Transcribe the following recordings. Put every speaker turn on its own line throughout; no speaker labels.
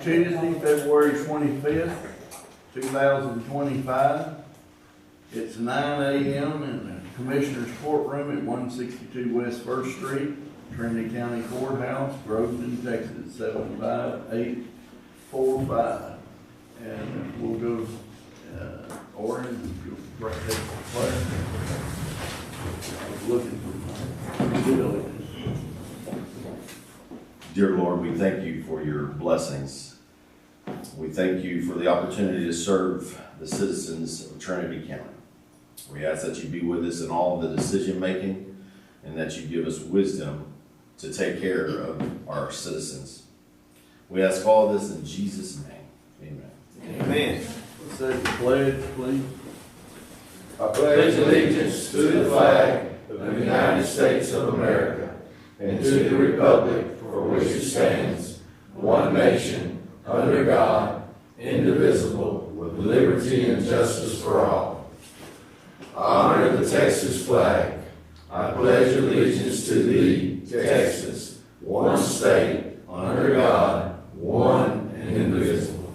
Tuesday, February 25th, 2025. It's 9 a.m. in the Commissioners Courtroom at 162 West 1st Street, Trinity County Courthouse, Groveton, Texas, 75845. And we'll go, Orin, if you'll take the flag. I was looking for my bill.
Dear Lord, we thank you for your blessings. We thank you for the opportunity to serve the citizens of Trinity County. We ask that you be with us in all the decision making and that you give us wisdom to take care of our citizens. We ask all this in Jesus' name. Amen.
Amen.
Let's say the pledge, please.
I pledge allegiance to the flag of the United States of America and to the republic for which it stands, one nation, under God, indivisible, with liberty and justice for all. I honor the Texas flag. I pledge allegiance to thee, Texas, one state, under God, one and indivisible.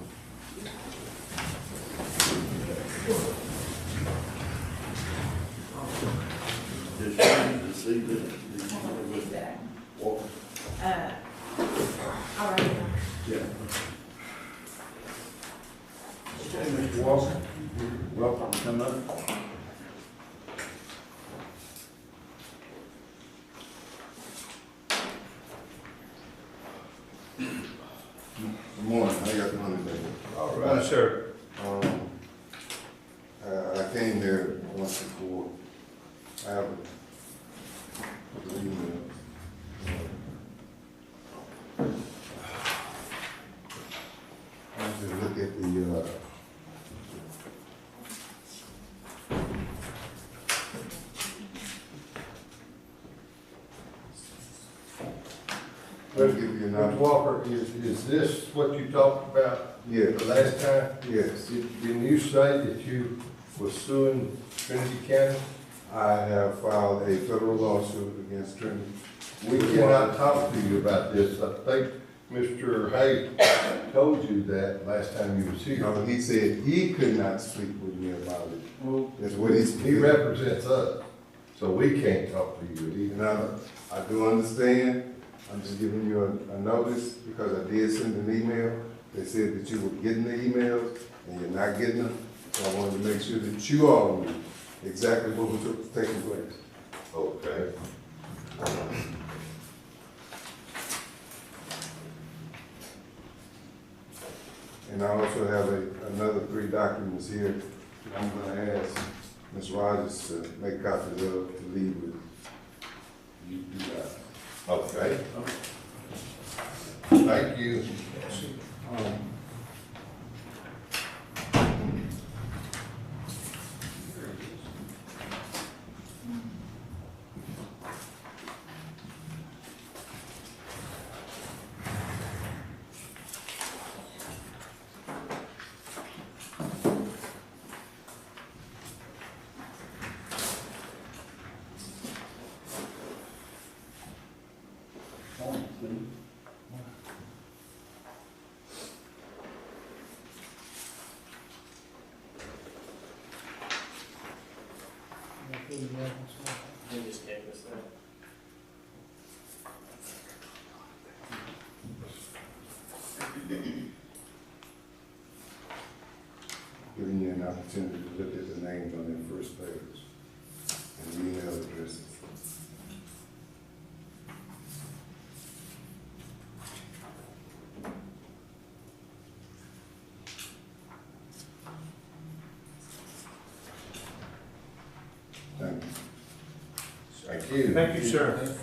Just trying to see that.
All right.
Yeah. Okay, Mr. Walker, you're welcome to come up.
Good morning, how y'all doing today?
All right, sir.
I came here once before. I have an email. I want to look at the, let's give you an
Mr. Walker, is this what you talked about
Yeah,
the last time?
yes.
Didn't you say that you were suing Trinity County?
I have filed a federal lawsuit against Trinity.
We cannot talk to you about this. I think Mr. Hay told you that last time you was
You
here.
know, he said he could not speak with me about it. That's what
He represents us, so we can't talk to you either.
And I do understand. I'm just giving you a notice because I did send an email. They said that you were getting the emails and you're not getting them. So I wanted to make sure that you all knew exactly what was taking place.
Okay.
And I also have another 3 documents here that I'm gonna ask Ms. Rogers to make copies of to leave with you guys.
Okay. Thank you.
He just gave us that.
Giving you an opportunity to look at the names on their first page and email addresses. Thank you.
Thank you.
Thank you, sir.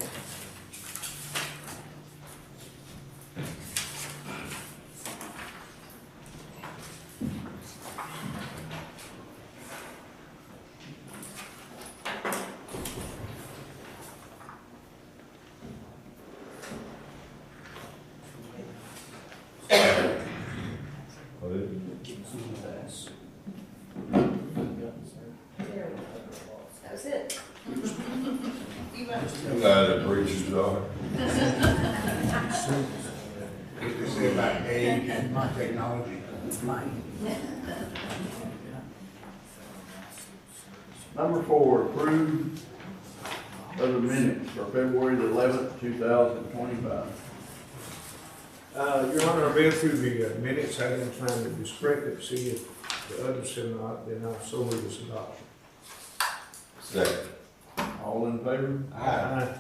That was it.
Glad the breaches are.
What they say about
age and my technology.
Number 4, approve of the minutes for February the 11th, 2025.
Your Honor, I read through the minutes, I didn't find the discrepancy, if the others have not, then I'll so move this adoption.
Second.
All in favor?
Aye.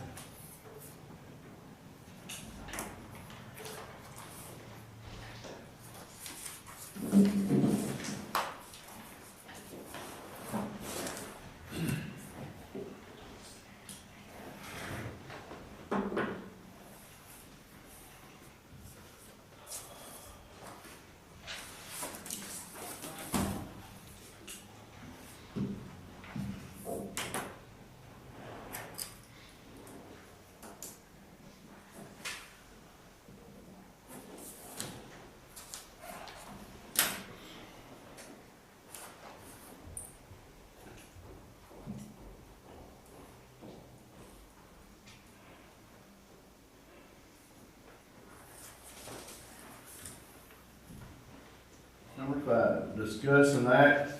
Number 5, discuss and act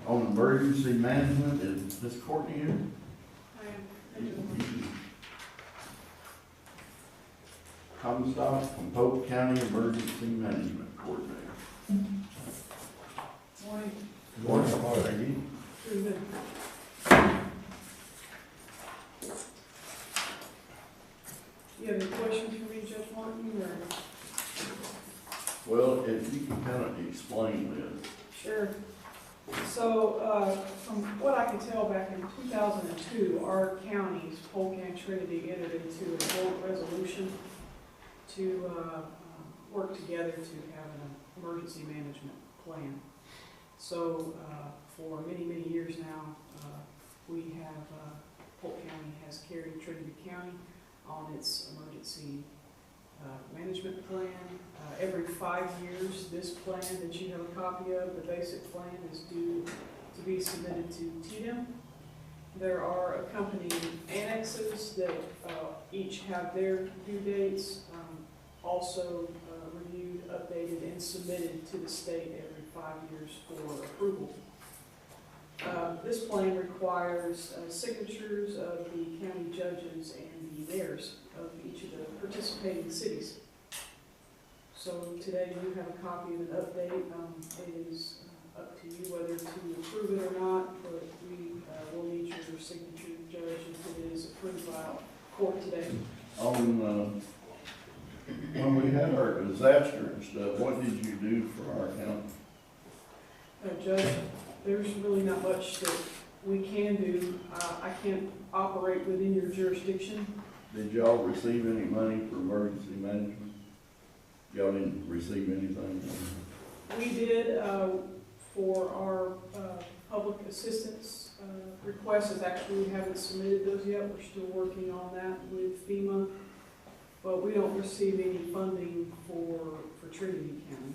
on emergency management. Is this Courtney here? Comstock from Polk County Emergency Management Coordinator.
Morning.
Morning. Peggy.
You have any questions for me, Judge Martin, or?
Well, if you can kind of explain this.
Sure. So, from what I can tell, back in 2002, our counties, Polk and Trinity, entered into a joint resolution to work together to have an emergency management plan. So, for many, many years now, we have, Polk County has carried Trinity County on its emergency management plan. Every 5 years, this plan that you have a copy of, the basic plan, is due to be submitted to TDM. There are accompanying annexes that each have their due dates, also reviewed, updated, and submitted to the state every 5 years for approval. This plan requires signatures of the county judges and the mayors of each of the participating cities. So today you have a copy of an update. It is up to you whether to approve it or not, but we will need your signature, Judge, if it is approved by court today.
On, when we had our disaster and stuff, what did you do for our county?
Judge, there's really not much that we can do. I can't operate within your jurisdiction.
Did y'all receive any money for emergency management? Y'all didn't receive anything?
We did for our public assistance requests. Actually, we haven't submitted those yet. We're still working on that with FEMA, but we don't receive any funding for Trinity County.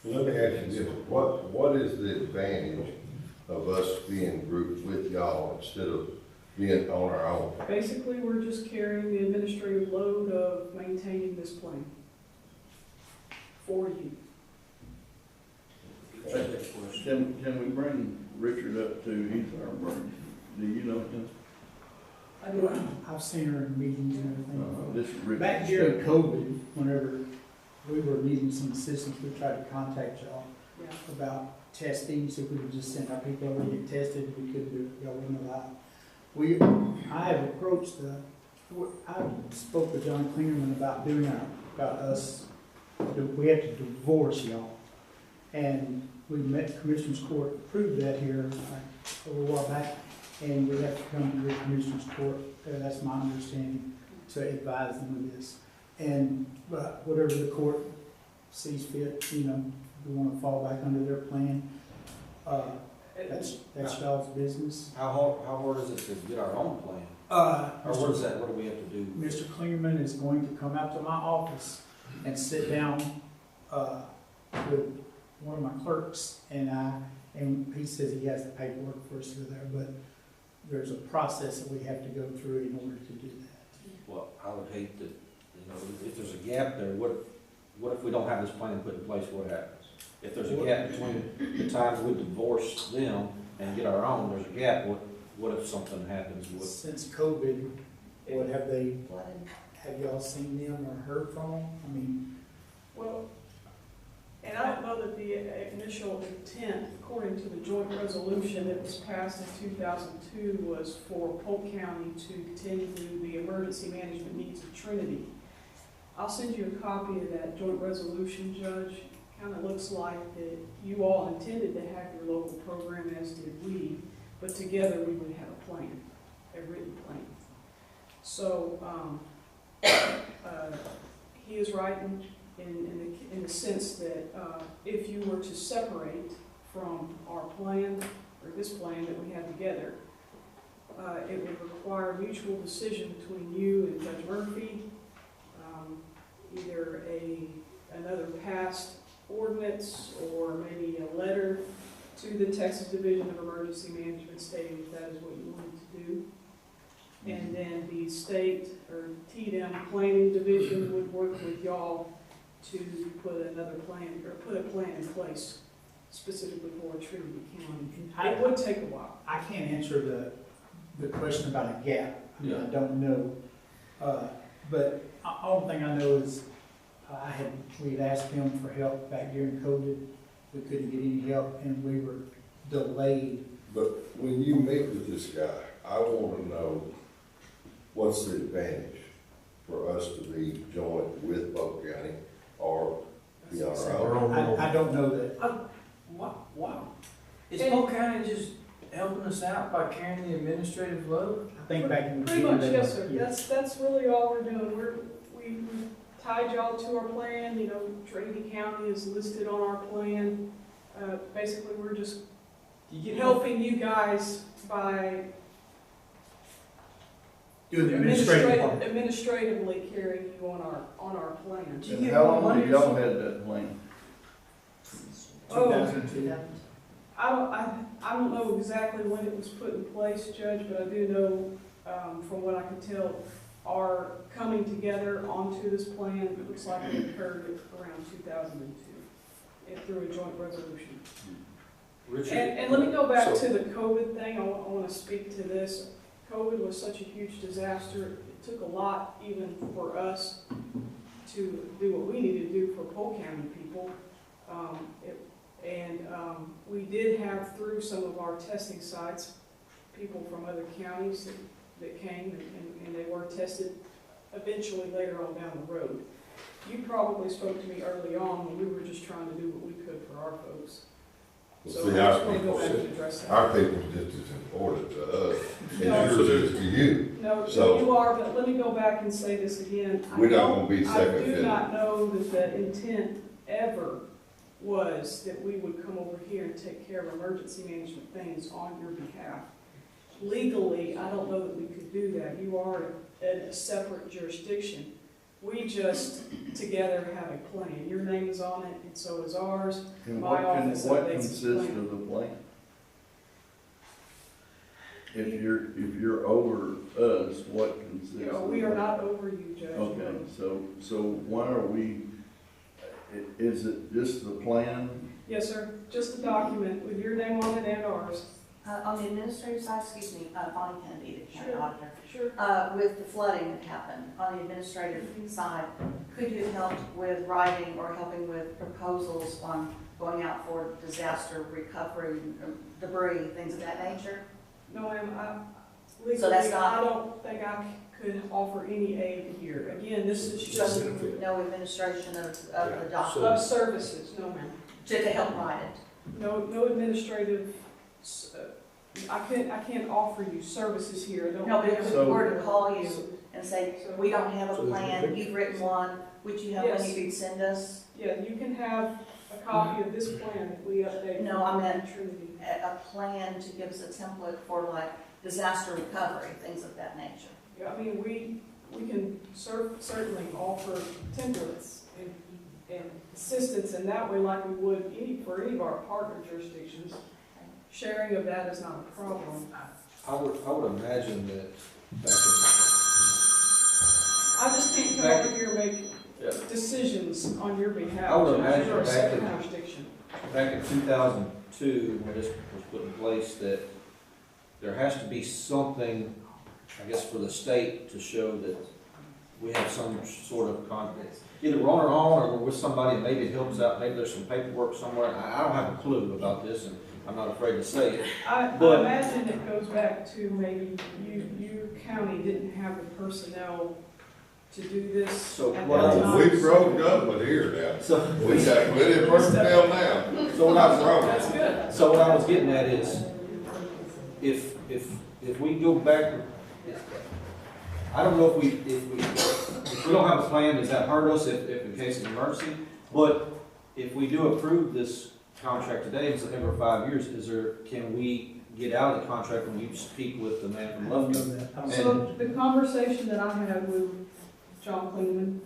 Let me ask you this, what is the advantage of us being grouped with y'all instead of being on our own?
Basically, we're just carrying the administrative load of maintaining this plan for you.
Can we bring Richard up too? He's our emergency. Do you know him?
I do.
I've seen her in meetings and everything.
This is Richard.
Back during COVID, whenever we were needing some assistance, we tried to contact y'all
Yeah.
about testing, so we could just send our people over and get tested. We couldn't do it, y'all wouldn't allow it. I have approached I spoke with John Clingerman about about us, we have to divorce y'all. And we met Commissioners Court, approved that here a little while back, and we have to come to the Commissioners Court, that's my understanding, to advise them of this. And whatever the court sees fit, we want to fall back under their plan. That's y'all's business.
How hard is it to get our own plan? Or what is that, what do we have to do?
Mr. Clingerman is going to come out to my office and sit down with one of my clerks and he says he has the paperwork for us to go there, but there's a process that we have to go through in order to do that.
Well, I would hate to, if there's a gap there, what what if we don't have this plan put in place, what happens? If there's a gap between the time we divorce them and get our own, there's a gap, what if something happens with?
Since COVID, what have y'all seen them or heard from them? I mean,
Well, and I don't know that the initial intent, according to the joint resolution that was passed in 2002, was for Polk County to tend to the emergency management needs of Trinity. I'll send you a copy of that joint resolution, Judge. Kind of looks like that you all intended to have your local program, as did we, but together we would have a plan, a written plan. So he is right in the sense that if you were to separate from our plan, or this plan that we have together, it would require mutual decision between you and Judge Murphy, either another passed ordinance or maybe a letter to the Texas Division of Emergency Management stating that that is what you wanted to do. And then the state or TDM Planning Division would work with y'all to put another plan, or put a plan in place specifically for Trinity County. It would take a while.
I can't answer the question about a gap. I mean, I don't know. But all thing I know is we had asked him for help back during COVID. We couldn't get any help and we were delayed.
But when you meet with this guy, I want to know what's the advantage for us to be joined with Polk County or be on our own?
I don't know that.
Wow. Is Polk County just helping us out by carrying the administrative load?
I think back in the
Pretty much, yes, sir.
yeah.
That's really all we're doing. We tied y'all to our plan. You know, Trinity County is listed on our plan. Basically, we're just helping you guys by
Do the administrative part.
administratively carrying you on our plan.
And how long have y'all had that plan?
2002.
I don't know exactly when it was put in place, Judge, but I do know, from what I can tell, our coming together onto this plan, it looks like it occurred around 2002, through a joint resolution.
Richard?
And let me go back to the COVID thing. I want to speak to this. COVID was such a huge disaster. It took a lot even for us to do what we needed to do for Polk County people. We did have, through some of our testing sites, people from other counties that came and they were tested eventually later on down the road. You probably spoke to me early on when we were just trying to do what we could for our folks. So
See,
I
our
just want to go
people,
back and address that.
our people just as important to us as
No.
yours is to you.
No,
So-
you are, but let me go back and say this again.
We're not gonna be second
I do
fiddle.
not know that the intent ever was that we would come over here and take care of emergency management things on your behalf. Legally, I don't know that we could do that. You are in a separate jurisdiction. We just together have a plan. Your name is on it, and so is ours.
And
My
what
office
what
updates the
consists
plan.
of the plan? If you're over us, what consists?
You know,
of
we
the
are
plan?
not over you, Judge.
Okay, so why are we, is it just the plan?
Yes, sir. Just a document with your name on it and ours.
On the administrative side, excuse me, Bonnie Kennedy, the county
Sure.
auditor.
Sure.
With the flooding that happened, on the administrative side, could you have helped with writing or helping with proposals on going out for disaster recovery, debris, things of that nature?
No, ma'am,
So that's
legally,
not-
I don't think I could offer any aid here. Again, this is just
No administration of the
of
document
services, no, ma'am.
to help write it?
No administrative, I can't offer you services here. I don't
No, but if
have-
we were to call you and say,
So-
we don't have a plan, you've written one, would you have one
Yes.
you could send us?
Yeah, you can have a copy of this plan that we update.
No, I meant-
Trinity.
A plan to give us a template for like disaster recovery, things of that nature.
Yeah, I mean, we can certainly offer templates and assistance in that way like we would for any of our partner jurisdictions. Sharing of that is not a problem.
I would imagine that back
I just can't come over here and decisions on your behalf.
I would
Judge.
imagine
You're a
back
second
in-
jurisdiction.
Back in 2002, when this was put in place, that there has to be something, I guess, for the state to show that we have some sort of contract. Either we're on our own, or we're with somebody, and maybe it helps out, maybe there's some paperwork somewhere. I don't have a clue about this, and I'm not afraid to say it.
I
But-
imagine it goes back to maybe your county didn't have the personnel to do this
So
at
what
that
I-
time.
We broke government here now.
So,
We got plenty of personnel now.
so what I was,
That's good.
so what I was getting at is, if we go back, I don't know if we don't have a plan, does that hurt us if in case of emergency? But if we do approve this contract today, it's over 5 years, can we get out of the contract when you speak with the man from
I don't know
Lufkin?
that. I don't know.
So the conversation that I had with John Klingman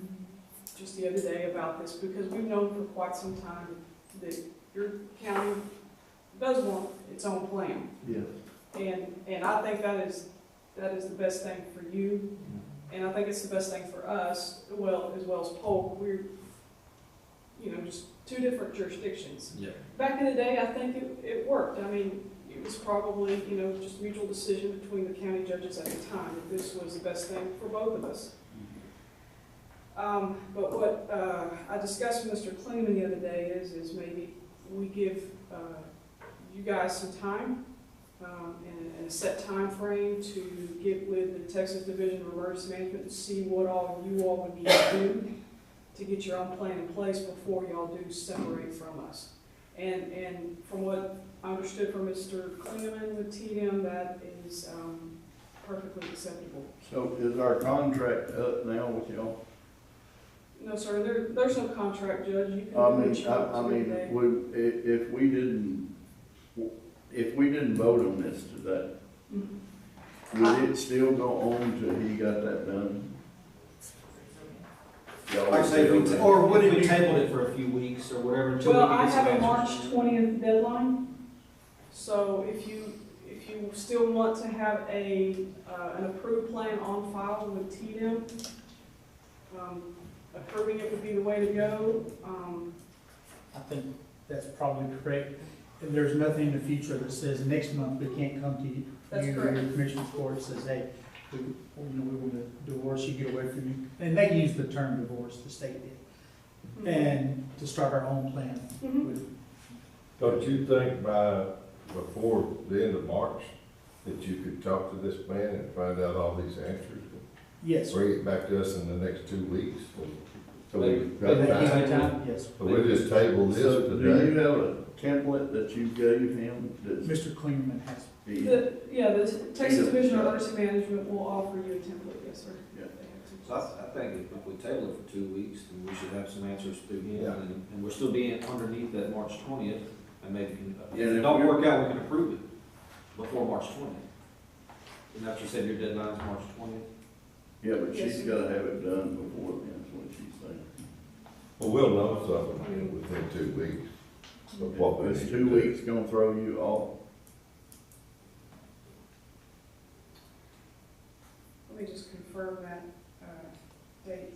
just the other day about this, because we've known for quite some time that your county does want its own plan.
Yeah.
And I think that is the best thing for you, and I think it's the best thing for us, as well as Polk. We're, just two different jurisdictions.
Yeah.
Back in the day, I think it worked. I mean, it was probably, just mutual decision between the county judges at the time that this was the best thing for both of us. But what I discussed with Mr. Klingman the other day is maybe we give you guys some time and a set time frame to get with the Texas Division of Emergency Management and see what all you all would need to do to get your own plan in place before y'all do separate from us. And from what I understood from Mr. Klingman with TDM, that is perfectly acceptable.
So is our contract up now with y'all?
No, sir, there's no contract, Judge. You can
I
do what
mean,
you want
I
to
mean,
today.
if we didn't vote on this today, would it still go on till he got that done? Y'all
Like I say,
still-
or would we tabled it for a few weeks or whatever until we
Well,
can
I
get some
have a
answers?
March 20th deadline, so if you still want to have an approved plan on file with TDM, approving it would be the way to go.
I think that's probably correct. And there's nothing in the future that says next month we can't come to you.
That's
You or
correct.
your Commissioners Court says, hey, we want to divorce you, get away from you. And they can use the term divorce, the state did. And to start our own plan.
Mhm.
Don't you think before the end of March, that you could talk to this man and find out all these answers?
Yes.
Bring it back to us in the next 2 weeks? So
Maybe-
we've got
Maybe
time.
any time, yes.
So we'll just table this
So do
today.
you have a template that you gave him? that's-
Mr. Klingman has.
The Texas Division of Emergency Management will offer you a template, yes, sir.
Yeah.
So I think if we table it for 2 weeks, then we should have some answers through him,
Yeah.
and we're still being underneath that March 20th, and maybe, if
Yeah,
it
if
don't
we-
work out, we can approve it before March 20th. And that's what you said your deadline is March 20th?
Yeah, but
Yes,
she's
sir.
gotta have it done before then, is what she's saying.
Well, we'll know something within 2 weeks of what we
Is
need
2
to do.
weeks gonna throw you off?
Let me just confirm that date,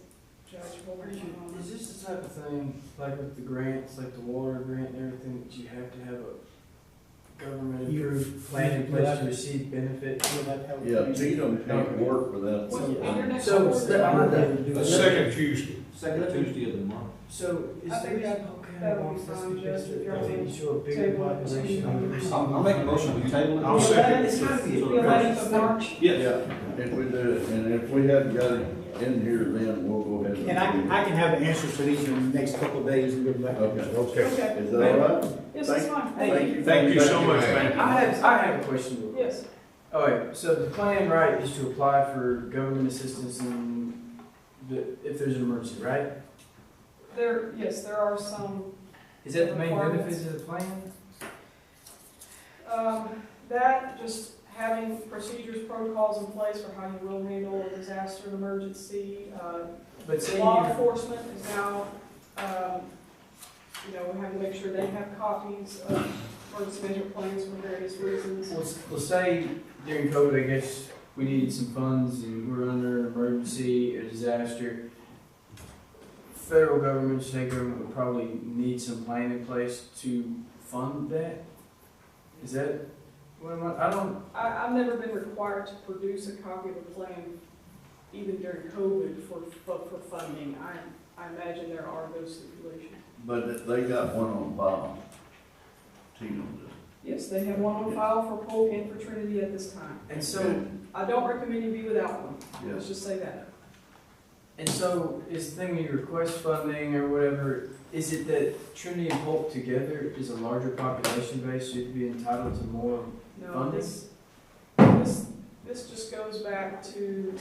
Judge. What were you on?
Is this the type of thing, like with the grants, like the water grant and everything, that you have to have a government approved plan in place to receive benefits?
Yeah, Tatum can't work without.
What's your next
So,
board?
The second Tuesday.
Second Tuesday of the month.
So, is
I think
there,
that would be fine, Judge, if you're
okay,
on
you show a bigger
table it.
population?
I'll make a motion, we table it.
I'll second.
It's gotta be
The
a
11th of March.
Yes.
Yeah, if we do it, and if we hadn't got it in here, then we'll go ahead.
And I can have the answers to these in the next couple of days and give them back.
Okay,
Okay.
Okay.
is that all right?
Yes, that's fine.
Thank you.
Thank you so much, man.
I have a question real quick.
Yes.
Okay, so the plan, right, is to apply for government assistance if there's an emergency, right?
Yes, there are some.
Is that the main
Requirements.
benefits of the plan?
That, just having procedures, protocols in place for how you will handle a disaster and emergency.
But say
Law
you,
enforcement is now, we have to make sure they have copies of emergency management plans for various reasons.
well, say during COVID, I guess, we needed some funds and we're under an emergency, a disaster. federal government, state government would probably need some plan in place to fund that? Is that, what am
I've never been required to produce a copy of a plan, even during COVID, for funding. I imagine there are those stipulations.
But they got one on file. Tatum does.
Yes, they have one on file for Polk and for Trinity at this time.
And so,
I don't recommend you be without one. Let's
Yes.
just say that.
and so is the thing when you request funding or whatever, is it that Trinity and Polk together is a larger population base, so you'd be entitled to more
No,
funding?
this just goes back to,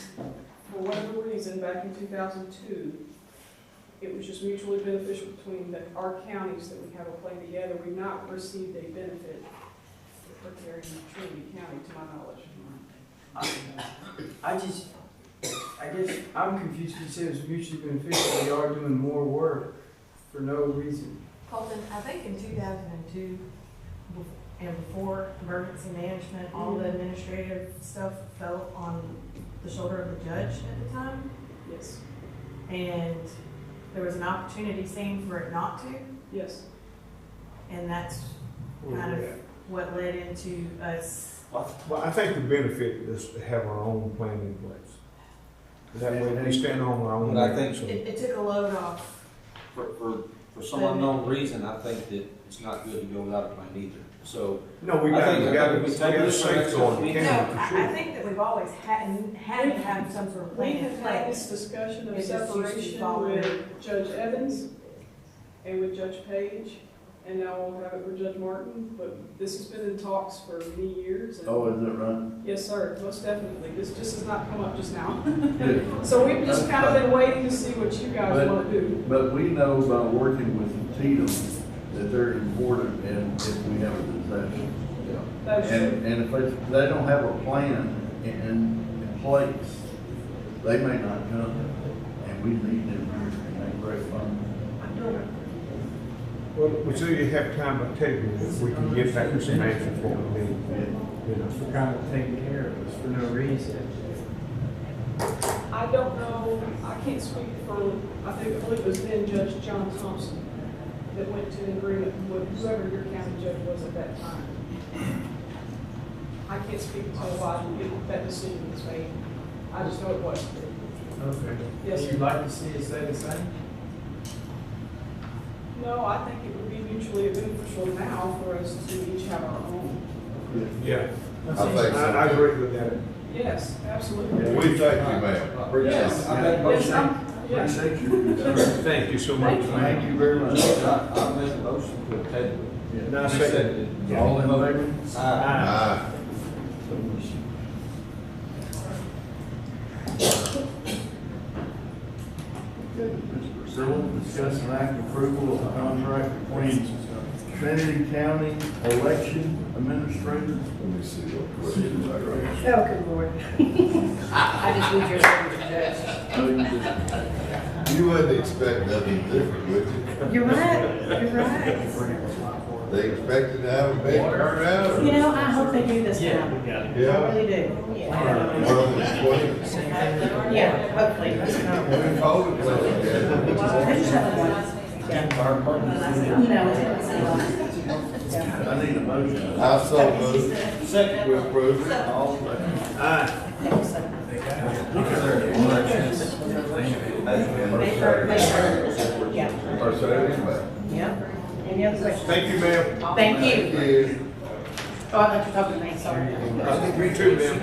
for whatever reason, back in 2002, it was just mutually beneficial between our counties that we have a plan together. We've not received a benefit for preparing Trinity County, to my knowledge.
I guess I'm confused because you said it was mutually beneficial. We are doing more work for no reason.
Colton, I think in 2002, and before emergency management, all the administrative stuff fell on the shoulder of the judge at the time.
Yes,
And there was an opportunity seen for it not to,
yes.
and that's kind of what led into us.
Well, I think the benefit is to have our own plan in place. That way we stand on our own.
But I think
so-
It took a load off.
For some unknown reason, I think that it's not good to go without a plan either. So,
No, we
I
got,
think-
we got
I think we take
to
this
safeguard the
we-
No,
county for
I
sure.
think that we've always had to have some sort of
We
plan
have
in
had this
place.
discussion of
It just used to
separation
fall
with
in.
Judge Evans and with Judge Page, and now we'll have it with Judge Martin, but this has been in talks for many years. and-
Oh, is it right?
Yes, sir, most definitely. This just has not come up just now.
Good.
So we've just kind of been waiting to see what you guys
But-
want to do.
But we know by working with Tatum that they're important and if we have a disaster.
That's true.
And if they don't have a plan in place, they may not come, and we need them here and they break fund.
Well, we still have time to tell you if we can get back to some answers for them. You know.
They're kind of taking care of us for no reason.
I don't know, I can't speak for, I believe it was then Judge John Thompson that went to an agreement with whoever your county judge was at that time. I can't speak to why that decision was made. I just know it was.
Okay.
Yes, sir.
You'd like to see us say the same?
No, I think it would be mutually beneficial now for us to each have our own.
Yeah,
I think so.
I agree with that.
Yes, absolutely.
We thank you, ma'am. Appreciate
Yes,
it.
I make a
yes,
motion.
yes.
Appreciate you.
Thank you so much.
Thank you very much.
I make a motion to table.
Now, second.
All in favor?
Aye.
Mr. Priscilla, discuss an act of approval of a contract between Trinity County Election Administrator.
Let me see what questions I got.
Oh, good Lord. I just need your signature,
Oh, you did.
You wouldn't expect nothing different, would you?
Judge. You're right, you're right.
They expected to have a big turnout?
You know, I hope they do this time. I
Yeah.
really do.
Well, it's 20.
Yeah, hopefully.
We called it like that.
I just have one.
I need a motion.
I so moved. Second. We approve it.
All in favor?
Aye.
Yeah.
Or so anyway.
Yeah. Any other questions?
Thank you, ma'am.
Thank
Thank
you.
you.
Oh, I thought you were talking to me, sorry.
Me too, ma'am.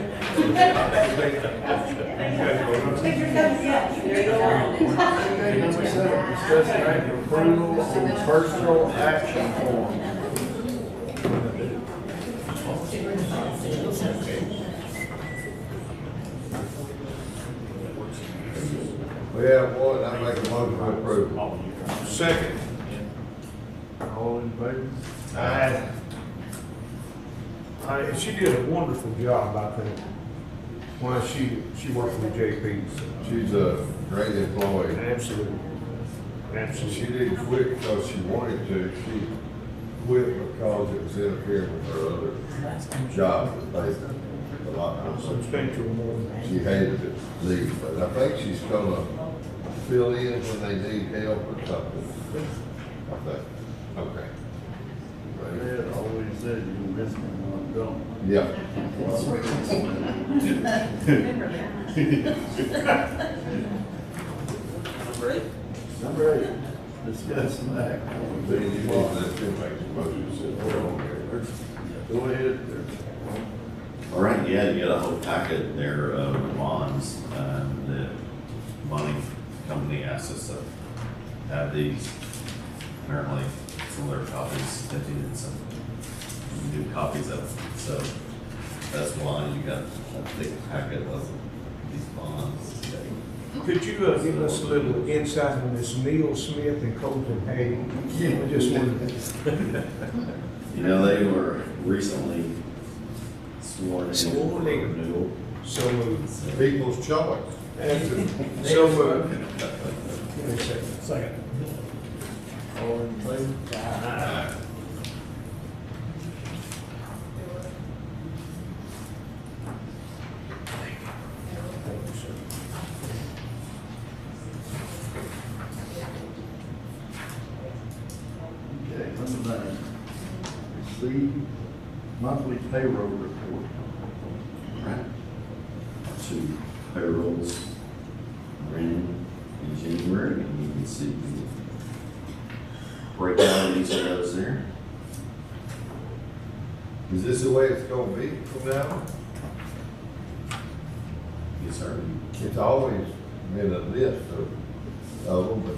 Number 7, discuss an act of approval on personal action form.
We have one, I make a motion to approve.
Second.
All in favor?
Aye. She did a wonderful job, I think, while she worked with JP.
She's a great employee.
Absolutely.
She
Absolutely.
didn't quit because she wanted to, she quit because it was interfering with her other job that paid a lot of money.
Substantial more.
She hated to leave, but I think she's gonna fill in when they need help or something. Okay. Okay. Right.
Dad always said you miss me when I'm gone.
Yeah.
Remember that.
Number 8, discuss and act on
They need to let them make the motion, so we're on there.
Go ahead.
All right, yeah, you got a whole packet there of bonds, that money company asked us to have these. Apparently, some of their copies, that needed some new copies of them, so that's why you got a big packet of these bonds.
Could you give us a little insight on this Neil Smith and Colton Hay? I just wanted
You know, they were recently sworn in.
Sworn in.
Renewal.
so moved.
People's choice.
So moved. Give me a second.
Second. All in favor? Okay, number 9, receive monthly payroll report.
Right. Two payrolls ran in January, and you can see the breakdown of each of those there.
Is this the way it's gonna be from now on?
Yes, sir.
It's always been a list of them, but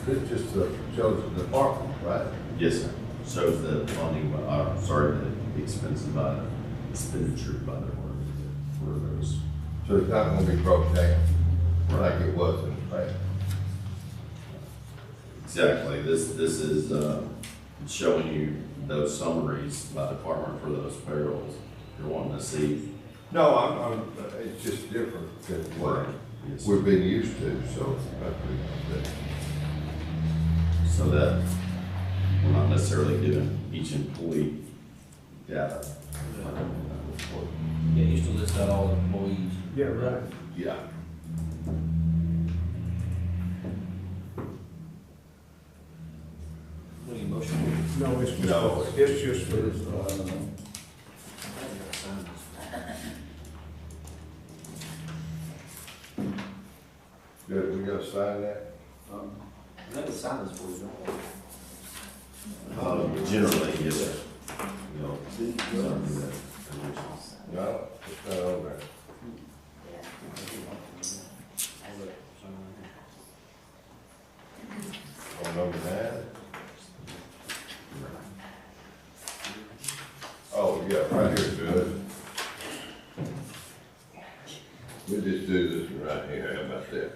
this just shows the department, right?
Yes, sir. Shows the funding, the expenses by, expenditure by the order for those.
So it's not gonna be broke down like it was in the past.
Exactly. This is, showing you those summaries by department for those payrolls. You're wanting to see.
No, it's just different than what
Yes.
we've been used to, so that's pretty good.
So that we're not necessarily giving each employee data.
Yeah, used to list out all the employees.
Yeah, right.
Yeah.
What do you motion?
No, it's just,
No.
it's just for,
Good, we gotta sign that?
I think the sign this for you,
Generally, yes, sir. You know, something that.
No, it's not on there. On number 9? Oh, yeah, right here, good. We'll just do this one right here, how about that?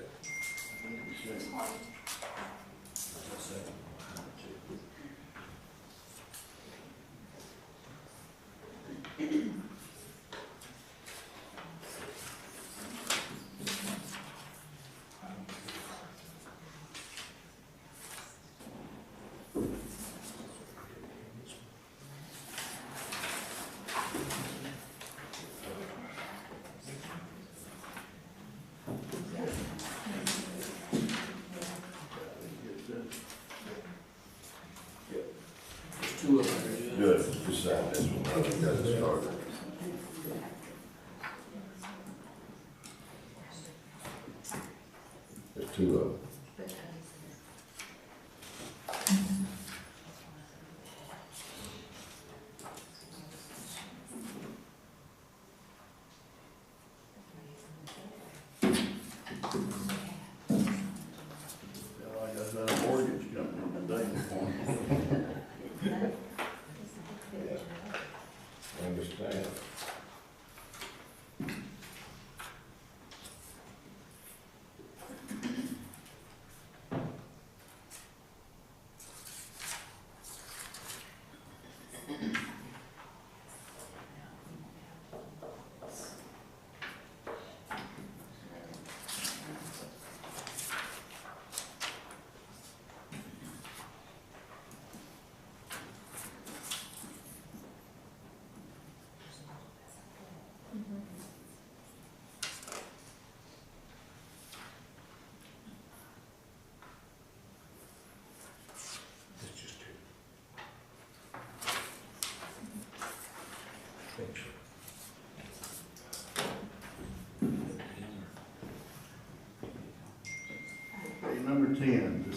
Two of them.
Good, just sign this one, I think that's a start. There's 2 of them.
Like I got a mortgage company today before.
Understand.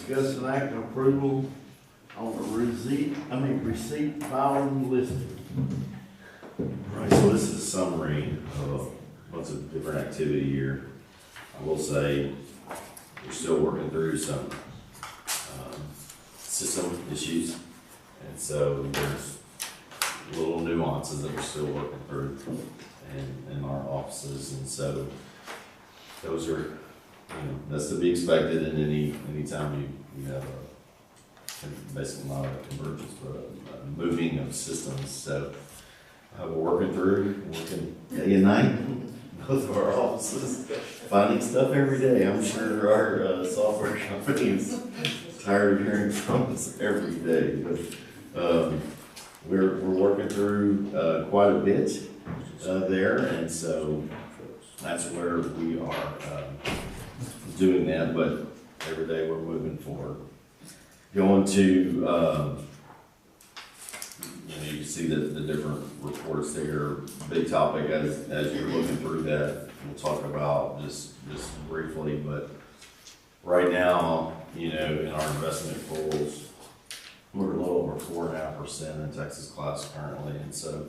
discuss an act of approval on the receipt filing listing.
Right, so this is a summary of lots of different activity here. I will say, we're still working through some system issues, and so there's little nuances that we're still working through in our offices, and so those are, that's to be expected in any time you have basically not a convergence, but a moving of systems. So we're working day and night, both of our offices, finding stuff every day. I'm sure our software company is tired of hearing from us every day, but we're working through quite a bit there, and so that's where we are doing that. But every day we're moving forward. Going to you see the different reports there. Big topic as you're looking through that. We'll talk about just briefly, but right now, in our investment pools, we're a little over 4.5% in Texas class currently, and so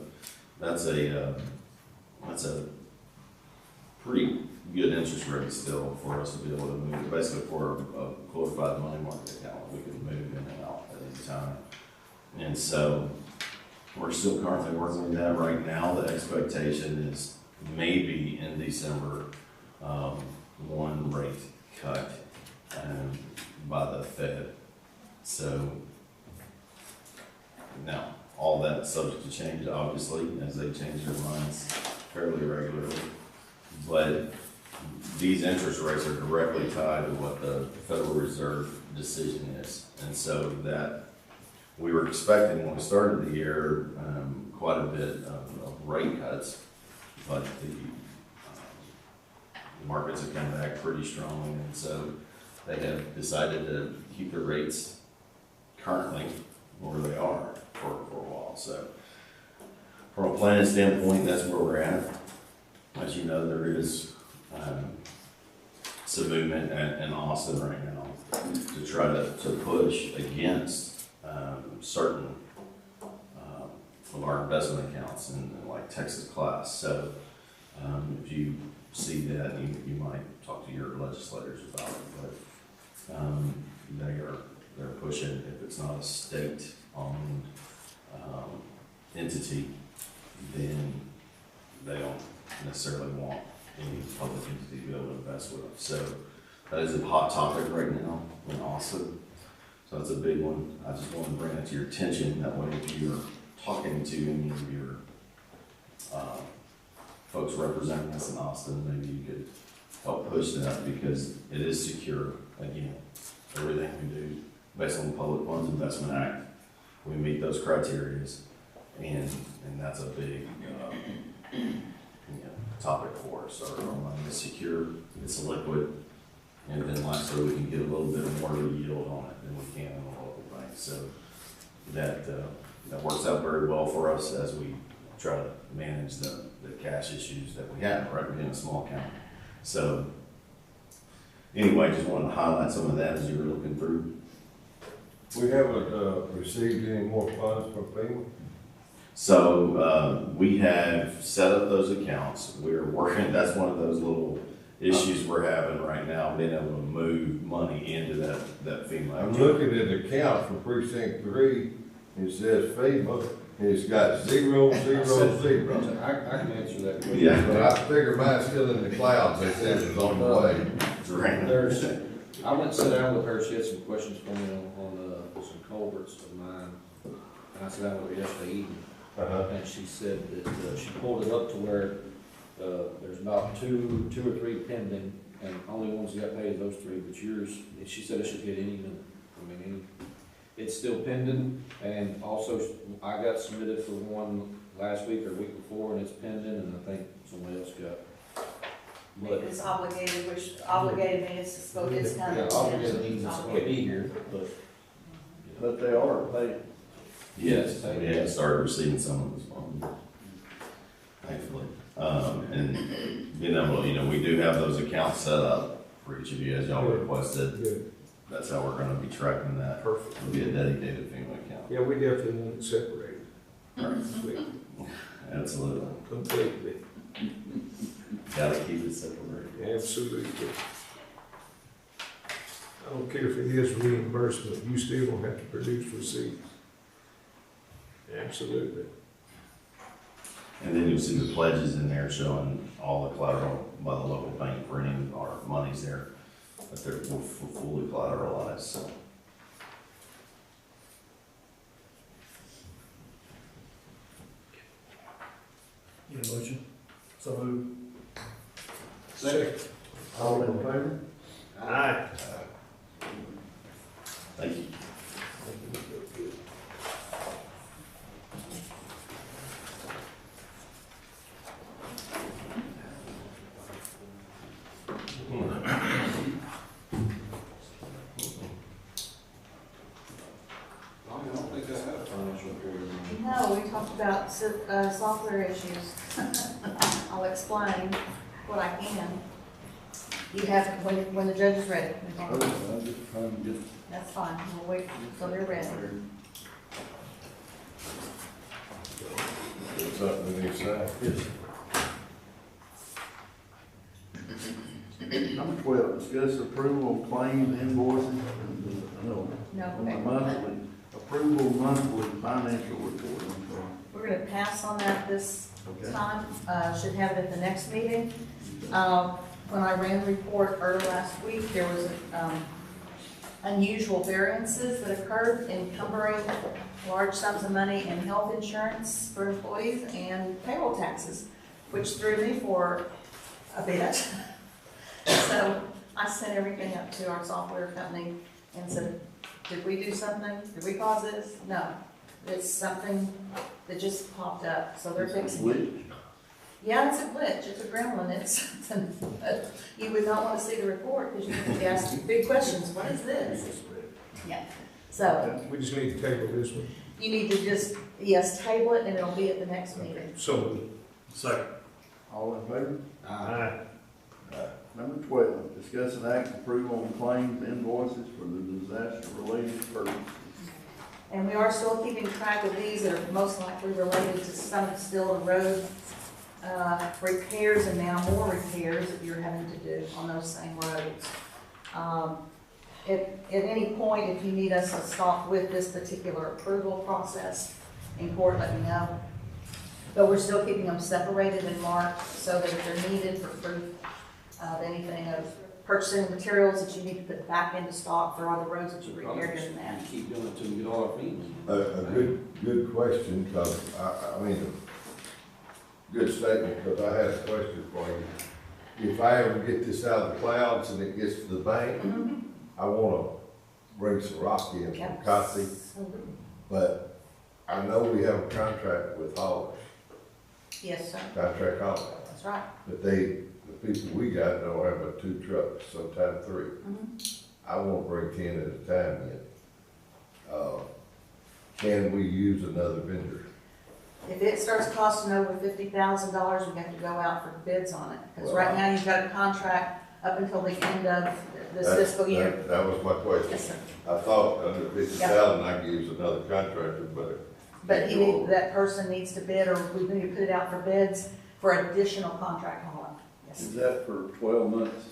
that's a pretty good interest rate still for us to be able to move. Basically, for a qualified money market account, we can move in and out at any time, and so we're still currently working with that right now. The expectation is maybe in December, one rate cut by the Fed. So now, all that is subject to change, obviously, as they change their minds fairly regularly. But these interest rates are directly tied to what the Federal Reserve decision is. And so that we were expecting when we started the year quite a bit of rate cuts, but the markets have come back pretty strongly, and so they have decided to keep the rates currently where they are for a while. So from a planning standpoint, that's where we're at. As you know, there is some movement in Austin right now to try to push against certain of our investment accounts in like Texas class. So if you see that, you might talk to your legislators about it. But they're pushing, if it's not a state-owned entity, then they don't necessarily want any public entity to be able to invest with them. So that is a hot topic right now in Austin. So that's a big one. I just want to bring it to your attention. That way, if you're talking to any of your folks representing us in Austin, maybe you could help push that, because it is secure. Again, everything we do based on the Public Funds Investment Act, we meet those criteria, and that's a big topic for us. Our money is secure, it's liquid, and then lastly, we can get a little bit more yield on it than we can in a local bank. So that works out very well for us as we try to manage the cash issues that we have, right? We're in a small county. So anyway, just wanted to highlight some of that as you were looking through.
We haven't received any more funds from FEMA?
So we have set up those accounts. We're working, that's one of those little issues we're having right now, being able to move money into that FEMA account.
I'm looking at the account for precinct 3, it says FEMA, and it's got 0, 0, 0.
I can answer that question.
Yeah.
But I figure mine's still in the clouds, they said it was on the way.
I went and sat down with her, she had some questions for me on some culverts of mine, and I sat down with her yesterday evening. And she said that she pulled it up to where there's about two or three pending, and only ones that got paid those 3, but yours, she said it should hit any minute. It's still pending, and also I got submitted for one last week or week before, and it's pending, and I think somebody else got. But
It's obligated, which obligated means it's kind of.
obligated means it's going to be here,
But they are paid.
Yes, we have started receiving some of this funds, thankfully. And being able, we do have those accounts set up for each of you as y'all requested. That's how we're gonna be tracking that.
Perfect.
It'll be a dedicated FEMA account.
Yeah, we definitely want it separated. Completely.
Absolutely.
Completely.
Gotta keep it separated.
Absolutely. I don't care if it is reimbursement, you still gonna have to produce receipts. Absolutely.
And then you'll see the pledges in there showing all the collateral by the local bank for any of our monies there, that they're fully collateralized, so.
Need a motion? So moved.
Second.
All in favor?
Aye.
Thank you.
I don't think I had a financial report.
No, we talked about software issues. I'll explain what I can. You have, when the judge is ready.
I'm just trying to get.
That's fine, we'll wait until they're ready.
Something we need to say.
Number 12, discuss approval of claims, invoices, no,
No,
monthly, approval of monthly financial report, I'm sorry.
we're gonna pass on that this
Okay.
time, should have it at the next meeting. When I ran the report early last week, there was, unusual variances that occurred encumbering large sums of money in health insurance for employees and payroll taxes, which threw me for a bit. So I sent everything up to our software company and said, did we do something? Did we cause this? No. It's something that just popped up, so they're fixing it.
Glitch.
Yeah, it's a glitch, it's a gremlin, it's, but you would not want to see the report because you would ask big questions, what is this? Yeah, so
We just need to table this one.
you need to just, yes, table it and it'll be at the next meeting.
So,
Second.
All in favor?
aye.
Number 12, discuss an act approval on claims, invoices for the disaster-related purposes.
And we are still keeping track of these that are most likely related to some still the road repairs and now more repairs that you're having to do on those same roads. At any point, if you need us to stop with this particular approval process in court, let me know. But we're still keeping them separated and marked so that if they're needed for proof of anything of purchasing materials that you need to put back into stock for all the roads that you repaired and that.
Keep doing it till we get all our feet.
A good question, because, I mean, a good statement, because I had a question for you. If I ever get this out of the clouds and it gets to the bank, I wanna bring some rock in from Coffee,
Absolutely.
but I know we have a contract with haulers,
Yes, sir,
contract haulers,
that's right.
but the people we got don't have but 2 trucks, sometimes 3. I won't bring 10 at a time in. Can we use another vendor?
If it starts costing over $50,000, we have to go out for bids on it. Because right now, you've got a contract up until the end of this fiscal year.
That was my question.
Yes, sir.
I thought under 50,000, I could use another contractor,
But that person needs to bid, or we need to put it out for bids for additional contract hauling. Yes.
Is that for 12 months?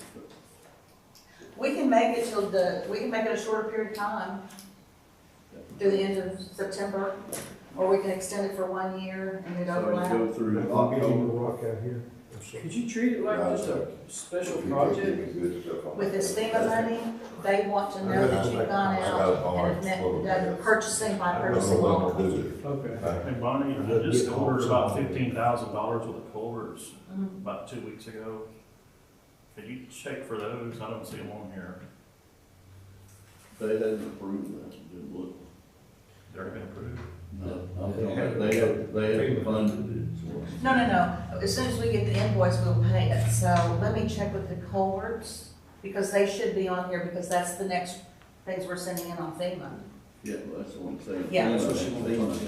We can make it we can make it a shorter period of time, through the end of September, or we can extend it for 1 year and it
So
overlap.
you go through
I'll give you
October?
the rock out here. I'm sorry.
Could you treat it like just a special project?
With this FEMA money, they want to know that you've gone out and have done purchasing by purchasing law.
Okay.
And Bonnie, I just ordered about $15,000 worth of culverts about 2 weeks ago. Could you check for those? I don't see them on here.
They hadn't approved that, didn't look.
They're been approved.
No, they haven't funded it. So.
No. As soon as we get the invoice, we'll pay it. So let me check with the culverts, because they should be on here, because that's the next things we're sending in on FEMA.
Yeah, well, that's what I'm saying.
Yeah.
That's what she wants.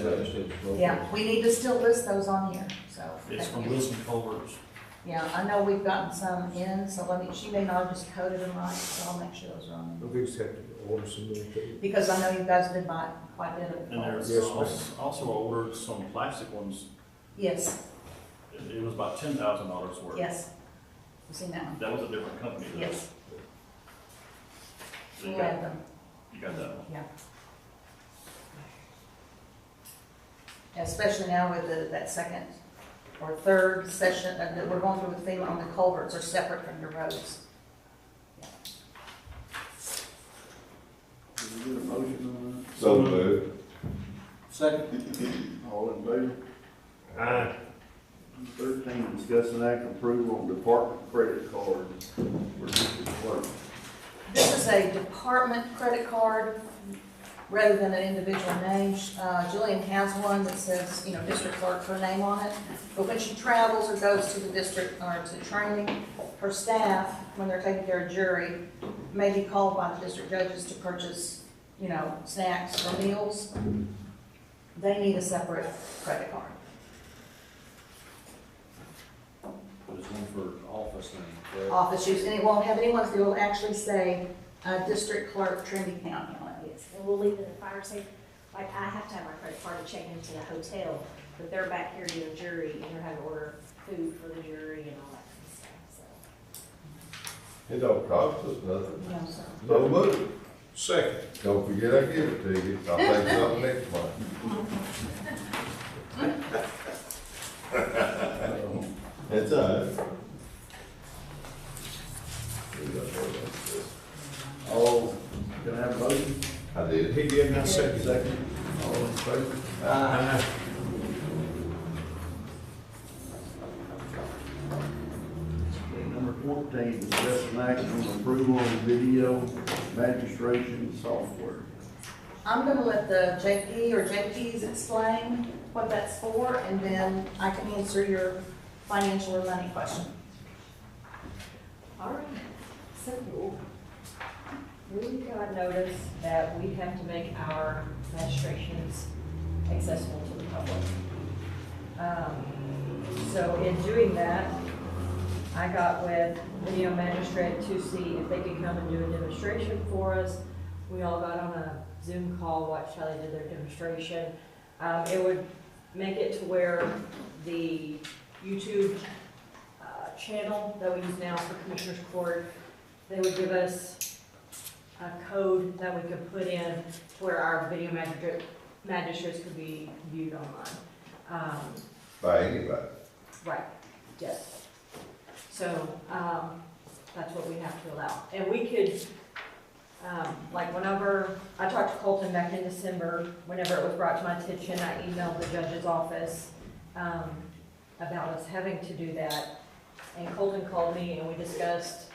Yeah, we need to still list those on here, so.
It's from Wilson Culver's.
Yeah, I know we've gotten some in, so she may not have just coded them right, so I'll make sure those are on.
We just have to order some more too.
Because I know you guys have been buying quite a bit of.
And there's
Yes, ma'am.
also ordered some plastic ones.
Yes,
It was about $10,000 worth.
yes. I've seen that one.
That was a different company. though.
Yes.
So you
We'll add
got,
them,
you got that one.
yeah. Especially now with that second or third session that we're going through with FEMA on the culverts are separate from your roads.
Did we get a motion on
So moved.
Second.
that? All in favor?
Aye.
13, discuss and act approval on department credit card for district clerk.
This is a department credit card rather than an individual name. Jillian has one that says, district clerk, her name on it. But when she travels or goes to the district or to training, her staff, when they're taking care of jury, may be called by the district judges to purchase, snacks or meals. They need a separate credit card.
There's one for office thing, correct?
Office use, and it won't have anyone, it will actually say, district clerk, Trinity County on it.
Yes, and we'll leave it in fire safe. Like, I have to have my credit card to check into the hotel, but they're back here doing jury, and they're having to order food for the jury and all that kind of stuff, so.
It don't cost us nothing.
No, sir.
So moved.
Second.
Don't forget I give it to you. I'll take something next month. It's
All, can I have a motion?
I did.
He did, not second.
Second. All in favor?
Aye.
Okay, number 14, discuss and act on approval of video magistration software.
I'm gonna let the JP or JPs explain what that's for, and then I can answer your financial or money question.
All right, so we got notice that we have to make our magistrations accessible to the public. So in doing that, I got with Video Magistrate to see if they could come and do a demonstration for us. We all got on a Zoom call, watched how they did their demonstration. It would make it to where the YouTube channel that we use now for Commissioners Court, they would give us a code that we could put in to where our video magistrates could be viewed online.
By anybody.
Right, yes. So, that's what we have to allow. And we could, like whenever, I talked to Colton back in December, whenever it was brought to my attention, I emailed the judge's office, about us having to do that. And Colton called me and we discussed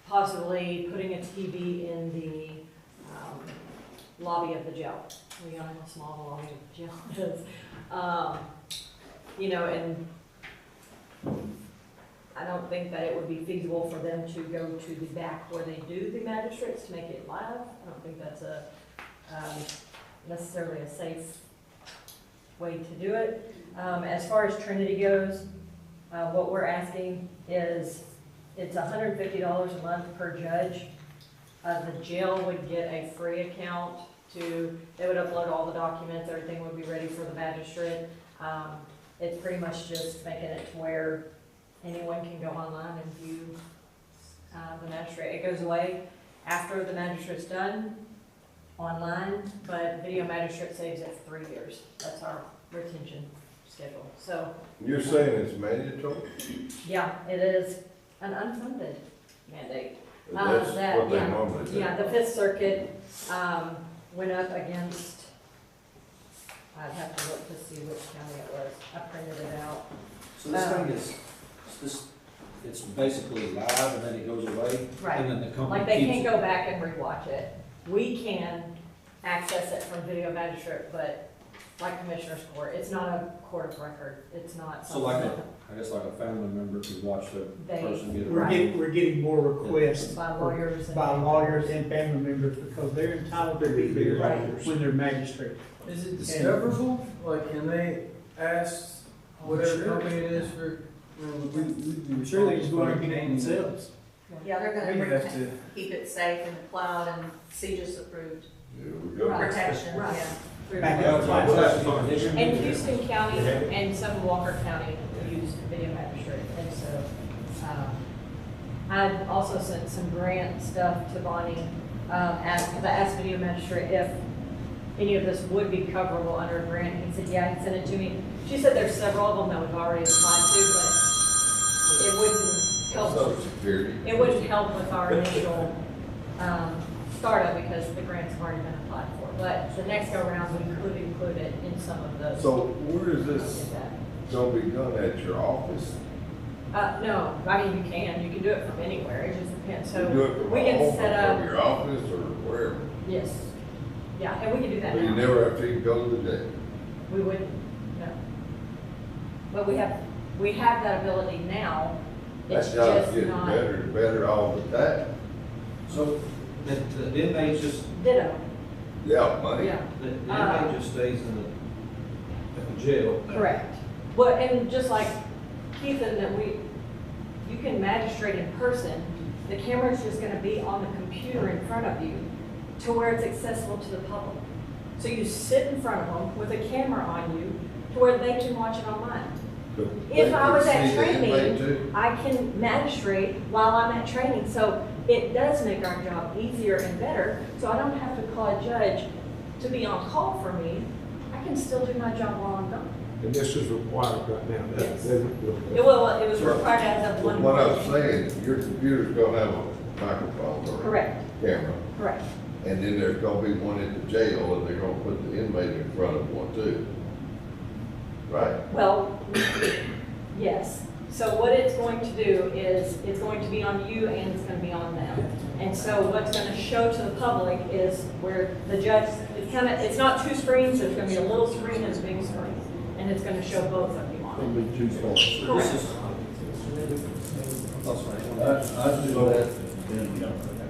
possibly putting a TV in the, lobby of the jail. We all know how small the lobby of the jail is. And I don't think that it would be feasible for them to go to the back where they do the magistrates to make it live. I don't think that's a, necessarily a safe way to do it. As far as Trinity goes, what we're asking is, it's $150 a month per judge. The jail would get a free account they would upload all the documents, everything would be ready for the magistrate. It's pretty much just making it to where anyone can go online and view the magistrate. It goes away after the magistrate's done online, but video magistrate saves it for 3 years. That's our retention schedule. So
You're saying it's mandatory?
yeah, it is an unfunded mandate.
That's what they normally do.
Yeah, the Fifth Circuit went up against, I'd have to look to see which county it was. I printed it out.
So this thing is, it's basically live and then it goes away?
Right.
And then the company
Like, they
keeps
can't
it?
go back and rewatch it. We can access it from Video Magistrate, but like Commissioners Court, it's not a court of record. It's not
So
something
like
that
I guess like a family member could watch the
They-
person get
We're
it.
getting more requests
by lawyers and.
by lawyers and family members because they're entitled to be there
Right.
when they're magistrate.
Is it discoverable? Like, can they ask whatever company it is for I'm
sure they just go and get it themselves.
Yeah, they're
We
gonna
have to,
keep it safe in the cloud and CJIS approved
There we go.
protection,
Right.
yeah.
Back up.
And Houston County and some Walker County use video magistrate, and so, I also sent some grant stuff to Bonnie, because I asked video magistrate if any of this would be coverable under a grant. He said, yeah, he sent it to me. She said there's several of them that we've already applied to, but it wouldn't help.
Social Security.
It wouldn't help with our initial, startup because the grants have already been applied for. But the next go around, we could include it in some of those.
So where is this
Is that-
gonna be done, at your office?
No, I mean, you can do it from anywhere, it just depends, so
You do it from
we can
home,
set up,
from your office, or wherever?
yes, yeah, and we can do that
You
now,
never have to even go to the jail.
we wouldn't, no. But we have that ability now, it's
That job's
just
getting
not
better and better all the time.
So, the inmate just,
ditto,
Yeah, money.
yeah,
the inmate just stays at the jail.
correct. Well, and just like Keith, and that you can magistrate in person, the camera's just gonna be on the computer in front of you to where it's accessible to the public. So you sit in front of them with a camera on you to where they can watch it online.
But
If
they
I
can
was at
see the inmate
training,
too.
I can magistrate while I'm at training, so it does make our job easier and better, so I don't have to call a judge to be on call for me. I can still do my job while I'm done.
And this is required right now.
Yes.
That-
It was required as of
But
one.
what I'm saying, your computer's gonna have a microphone or a
Correct,
camera,
correct.
and then there's gonna be one at the jail, and they're gonna put the inmate in front of one too. Right?
Well, yes. So what it's going to do is, it's going to be on you and it's gonna be on them. And so what's gonna show to the public is where the judge, it's not two screens, there's gonna be a little screen and a big screen. And it's gonna show both of you on
It'll be too far.
Correct.
I do that,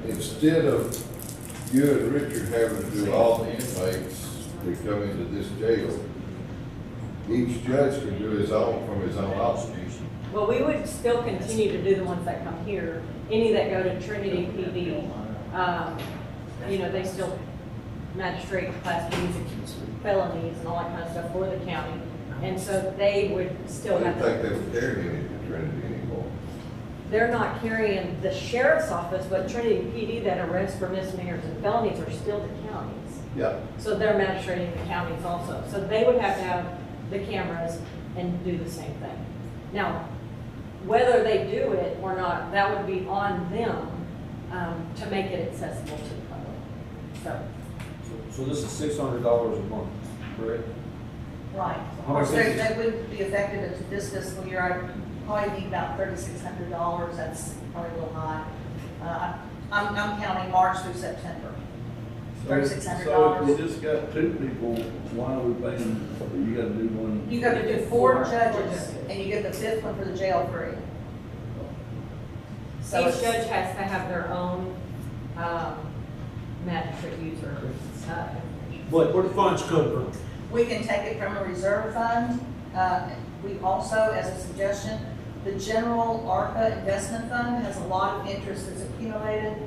instead of you and Richard having to do all the inmates that come into this jail, each judge can do his own from his own office.
Well, we would still continue to do the ones that come here. Any that go to Trinity PD, they still magistrate class B's and felonies and all that kind of stuff for the county. And so they would
I
still
didn't
have
think
to,
they were carrying any to Trinity anymore.
they're not carrying the sheriff's office, but Trinity PD that arrests for misdemeanors and felonies are still the counties.
Yeah.
So they're magistrating the counties also. So they would have to have the cameras and do the same thing. Now, whether they do it or not, that would be on them to make it accessible to the public.
So this is $600 a month, correct?
Right. Of course, they wouldn't be effective into this fiscal year. I probably need about $3,600. That's probably a little high. I'm counting March through September.
So if
$3,600.
you just got two people, why are we paying, you gotta do one?
You got to do 4 judges, and you get the 5th one for the jail free. So
Each
it's-
judge has to have their own magistrate user information.
Where the funds come from?
we can take it from a reserve fund. We also, as a suggestion, the general ARPA investment fund has a lot of interest that's accumulated.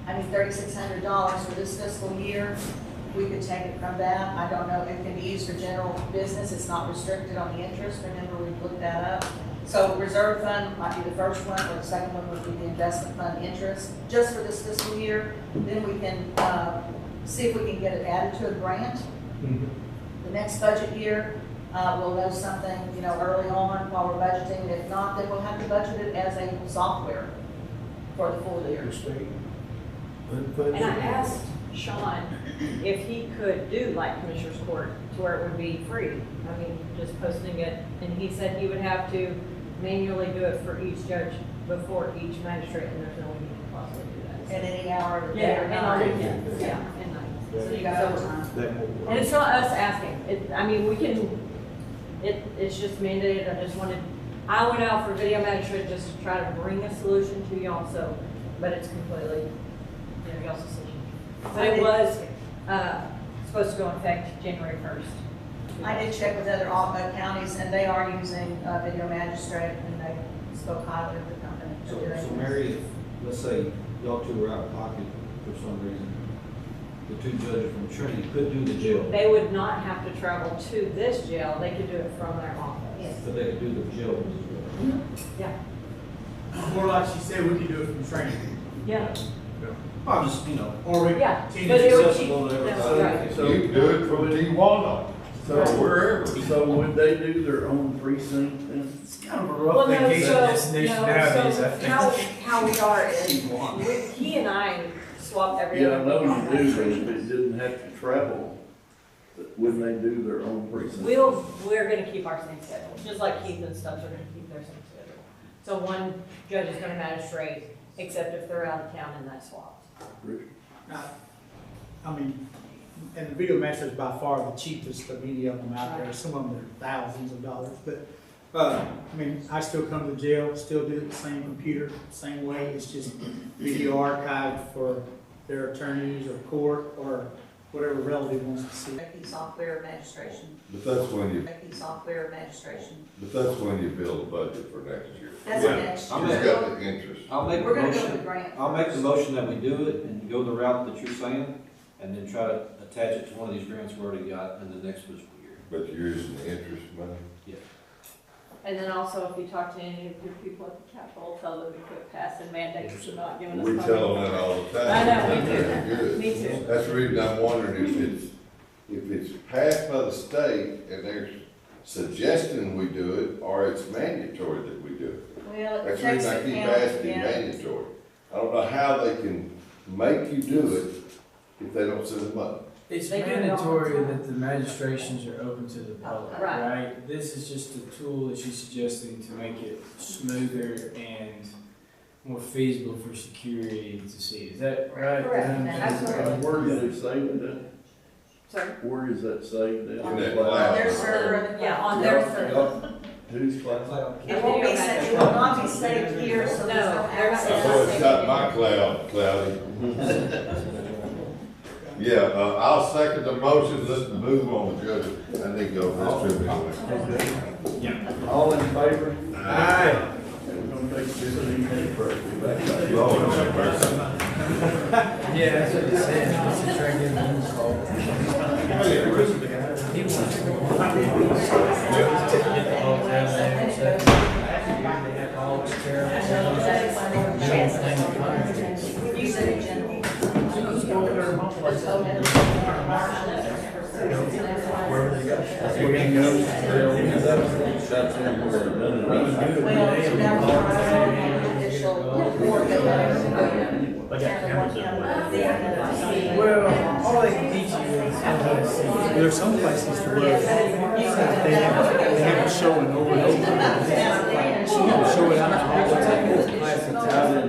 I mean, $3,600 for this fiscal year, we could take it from that. I don't know, it can be used for general business, it's not restricted on the interest, remember we looked that up. So reserve fund might be the first one, or the second one would be the investment fund interest, just for this fiscal year. Then we can see if we can get it added to a grant. The next budget year, we'll know something, early on while we're budgeting. If not, then we'll have to budget it as a software for the full year.
And I asked Sean if he could do like Commissioners Court to where it would be free. I mean, just posting it, and he said he would have to manually do it for each judge before each magistrate, and there's no way he could possibly do that.
At any hour of the day
Yeah,
or
and
night.
on weekends, yeah, and nights.
So you got overtime.
And it's not us asking, we can, it's just mandated, I went out for video magistrate just to try to bring a solution to y'all, so, but it's completely, y'all's decision. But it was, supposed to go in effect January 1st.
I did check with other counties, and they are using video magistrate, and they spoke highly of the company.
So Mary, let's say y'all two are out of pocket for some reason, the two judges from Trinity could do the jail,
They would not have to travel to this jail, they could do it from their office.
but they could do the jail as well.
Yeah,
Or like she said, we could do it from training.
yeah,
I'm just, you know,
Or we,
yeah.
Teams
But it would
accessible
keep-
to
that's
everybody.
right.
So,
You can do it from Tijuana,
so
wherever.
So would they do their own precinct then?
It's kind of a
Well,
rough
no,
vacation
so,
destination
no,
nowadays, I
so
think.
how we are is, he and I swap every
Yeah, I
other
know
week on
you do, but
registration.
if it didn't have to travel, wouldn't they do their own precinct?
We're gonna keep our same schedule, just like Keith and stuff are gonna keep their same schedule. So one judge is gonna magistrate, except if they're out of town and that's swapped.
I mean, and the video master is by far the cheapest of any of them out there. Some of them are thousands of dollars, but, I mean, I still come to jail, still do it the same computer, same way. It's just video archived for their attorneys or court or whatever relative wants to see.
AP software magistration,
But that's when you,
AP software magistration.
build a budget for next year.
That's
Yeah.
next
I'm
Who's
year.
got the interest?
I'll make
We're
the
gonna go with
motion,
grant.
I'll make the
first.
motion that we do it and go the route that you're saying, and then try to attach it to one of these grants we already got in the next fiscal year.
But you're using the interest money?
And then also, if you talk to any of your people at the Capitol, tell them to quit passing mandates and not giving us
We
money.
tell them that all the time.
I know, we do.
Very good.
Me too.
That's the reason I'm wondering if it's passed by the state and they're suggesting we do it, or it's mandatory that we do it.
Well, it
That's the
protects
reason I
the
keep
county,
asking
yeah.
mandatory. I don't know how they can make you do it if they don't send the money.
It's
They do it all the
mandatory
time.
that the magistrations are open to the public,
Right.
right? This is just a tool that she's suggesting to make it smoother and more feasible for security to see. Is that right?
Correct.
Um,
Absolutely.
Where is it saved at?
Sorry?
Where is that saved at?
In that
On
cloud.
their server.
Yeah, on their server.
Whose class?
It won't be saved, it will not be saved here, so there's no
No,
access.
Oh, it's not my cloud, cloudy. Yeah, I'll second the motion, let's move on, Judge. I think go this trip.
All in favor?
Aye.
We're gonna take this evening first.
Lord have mercy.
Yeah, that's what it said. I should try to get him a call. He wants to go. Get the hogs out of there and stuff. They have hogs, carrots,
You said in general.
Wherever they go. That's where he goes. Shuts in where they're done.
Well, that was initial report that
They got cameras everywhere.
well, all they can teach you is how to see.
There's some places where they have it showing over and over. Show it out.
Out in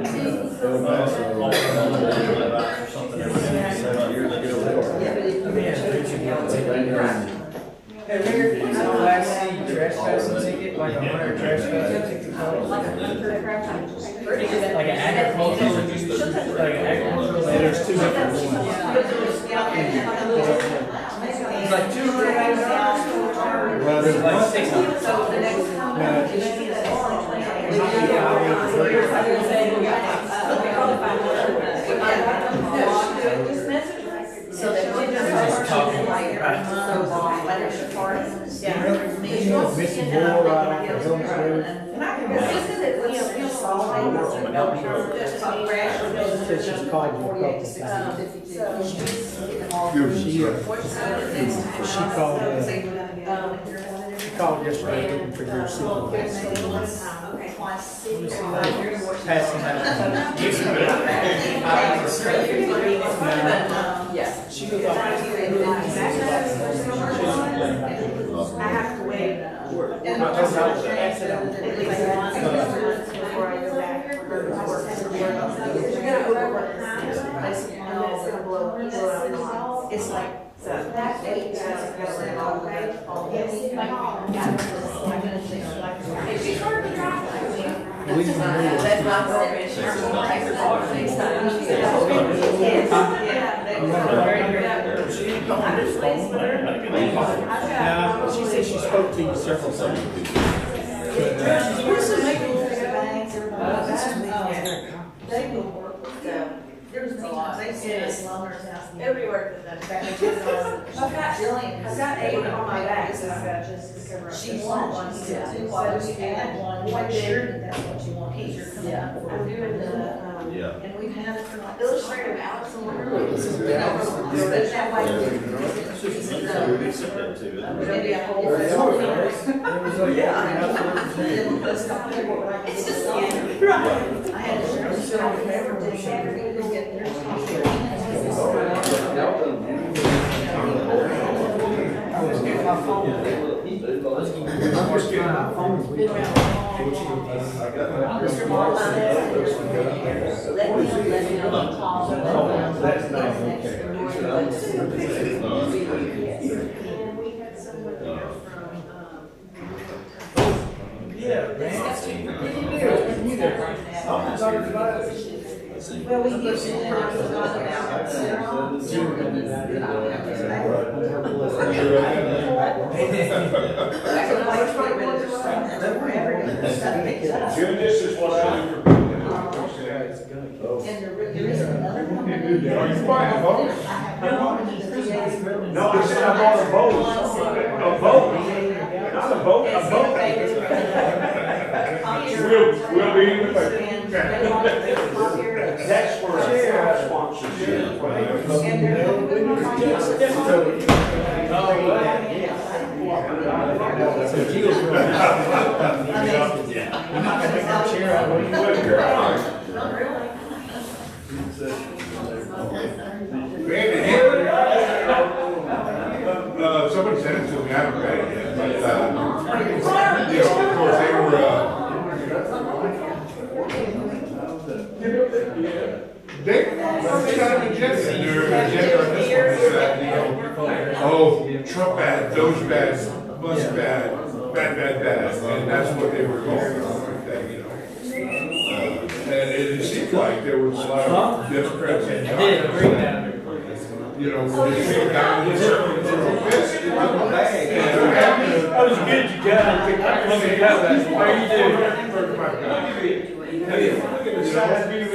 El Paso, or something, every 7 years
Last trespassing ticket, like $100 trespassing ticket. Like an agricultural,
There's two different ones.
it's like $200.
Well, there's
Like
So that we
Just talking.
missing bowl right off the helmet road. Says she's called you a couple of times. She called yesterday looking for your supervisor. Passing out. She goes off.
I have to wait at least 1 month before I go back for her to work. She's gonna overwork time, and then it's gonna blow out the line.
It's like,
So that's it, she's hard to drive.
that's not very sure.
Yeah.
pleased with her.
Now, she said she spoke to you several times.
This is making bags, they will work with them. There's a lot, they said it's longer house.
It'll be worth it then. I've got 8 on my back, so I've got just to cover up.
She
this
wants
one.
to do
So
what
we
we add one,
one
make sure
big
that that's what you want, because you're coming
Yeah,
up for.
I'm doing the,
Yeah.
And we've had it for like.
illustrative Alice in Wonderland.
That way. Maybe a whole. It's just, I had to share this out with everything, everybody to get their. Well, we used to have a lot
This is what I do for.
And there is another company.
Are you buying a boat? No, I said I bought a boat. A boat. Not a boat, a boat. We'll be in the paper. That's for our sponsorship. Somebody sent it to me, I haven't read it yet, but, you know, of course, they were, they got an agenda, and their agenda on this one is that, you know, oh, Trump bad, Doge bad, Bush bad, bad, and that's what they were going on with that, you know. And it seemed like there was a lot of Democrats in Congress. You know, when they came down to certain fist, it wasn't bad.
That was good, you got it. Let me have that. How you doing?
Look at the size of you, he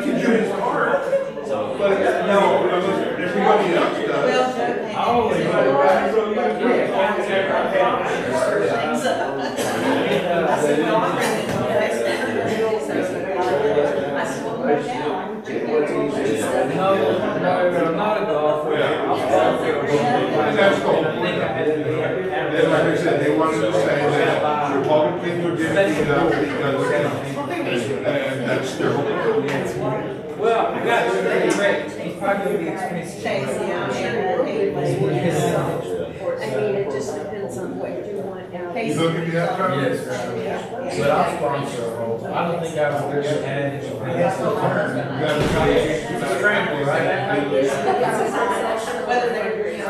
can do his part. But no, everybody else does.
I only No, I'm not a golfer.
And that's cool. And like I said, they wanted to say that Republicans are giving it up because, and that's their whole.
Well, I got you, he's probably gonna be expensive.
I mean, it just depends on what you want.
You looking at that, Trevor?
Yes, but I'll sponsor a whole. I don't think I would really add it. That's the term. It's a scramble, right?
Whether they're, you know,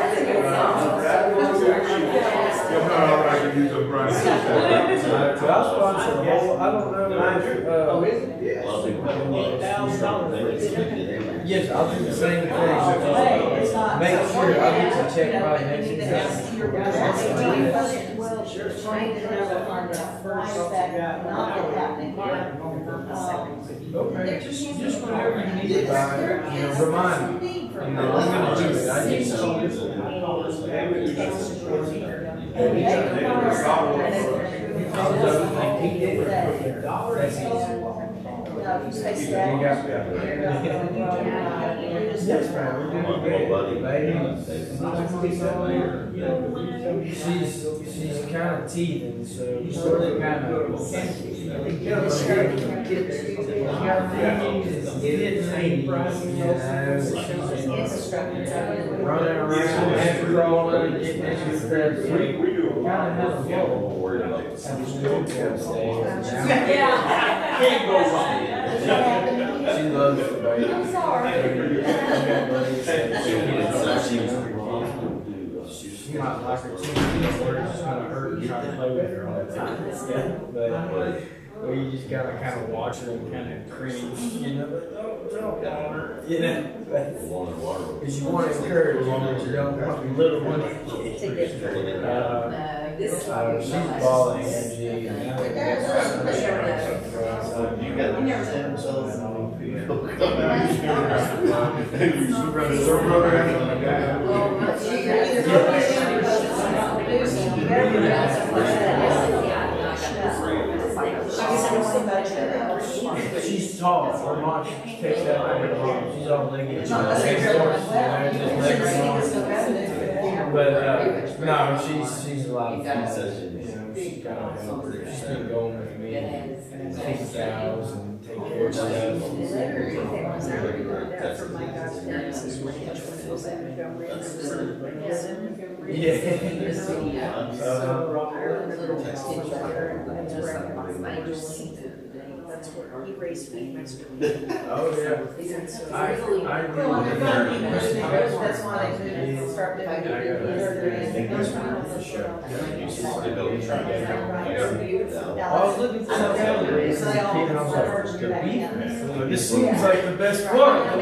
I can use a brush.
But I'll sponsor a whole, I don't know. Yes, I'll do the same thing. Make sure I get to check my next exam.
well, trying to have on that first that not happening.
Okay, just whenever you need it, remind me. I'm gonna do it. I need some. She's kind of teething, so sort of kind of. Running around, head crawling, getting into stuff. We do a lot of
Yeah.
Can't go wrong. She loves it, baby.
I'm sorry.
She might like her team, where it's gonna hurt and try to play with her all the time. But where you just gotta kind of watch her and kind of cringe, you know, like, don't want her, you know. Because you want to encourage them, but you don't want the little one. She's a ball of energy, and I think that's
You got
She's tall, her mom takes that like her mom, she's all legged. But, no, she's a lot of fun, you know, she's got a helper, she's been going with me, and feed cows and take care of stuff.
That's where he raised me.
Oh, yeah. I agree.
That's why they did start doing it.
I was looking for some calories, and I was like, the beef, this seems like the best one.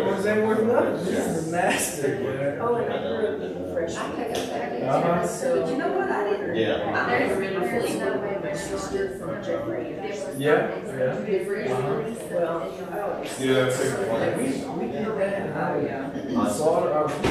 Was they worth nothing? This is the master.
Oh, and I grew up eating fresh meat.
So, you know what, I didn't.
Yeah.
There's no way my sister from Jeffrey.
Yeah.
Well,
Yeah, that's it.
We did that, and I slaughtered our food.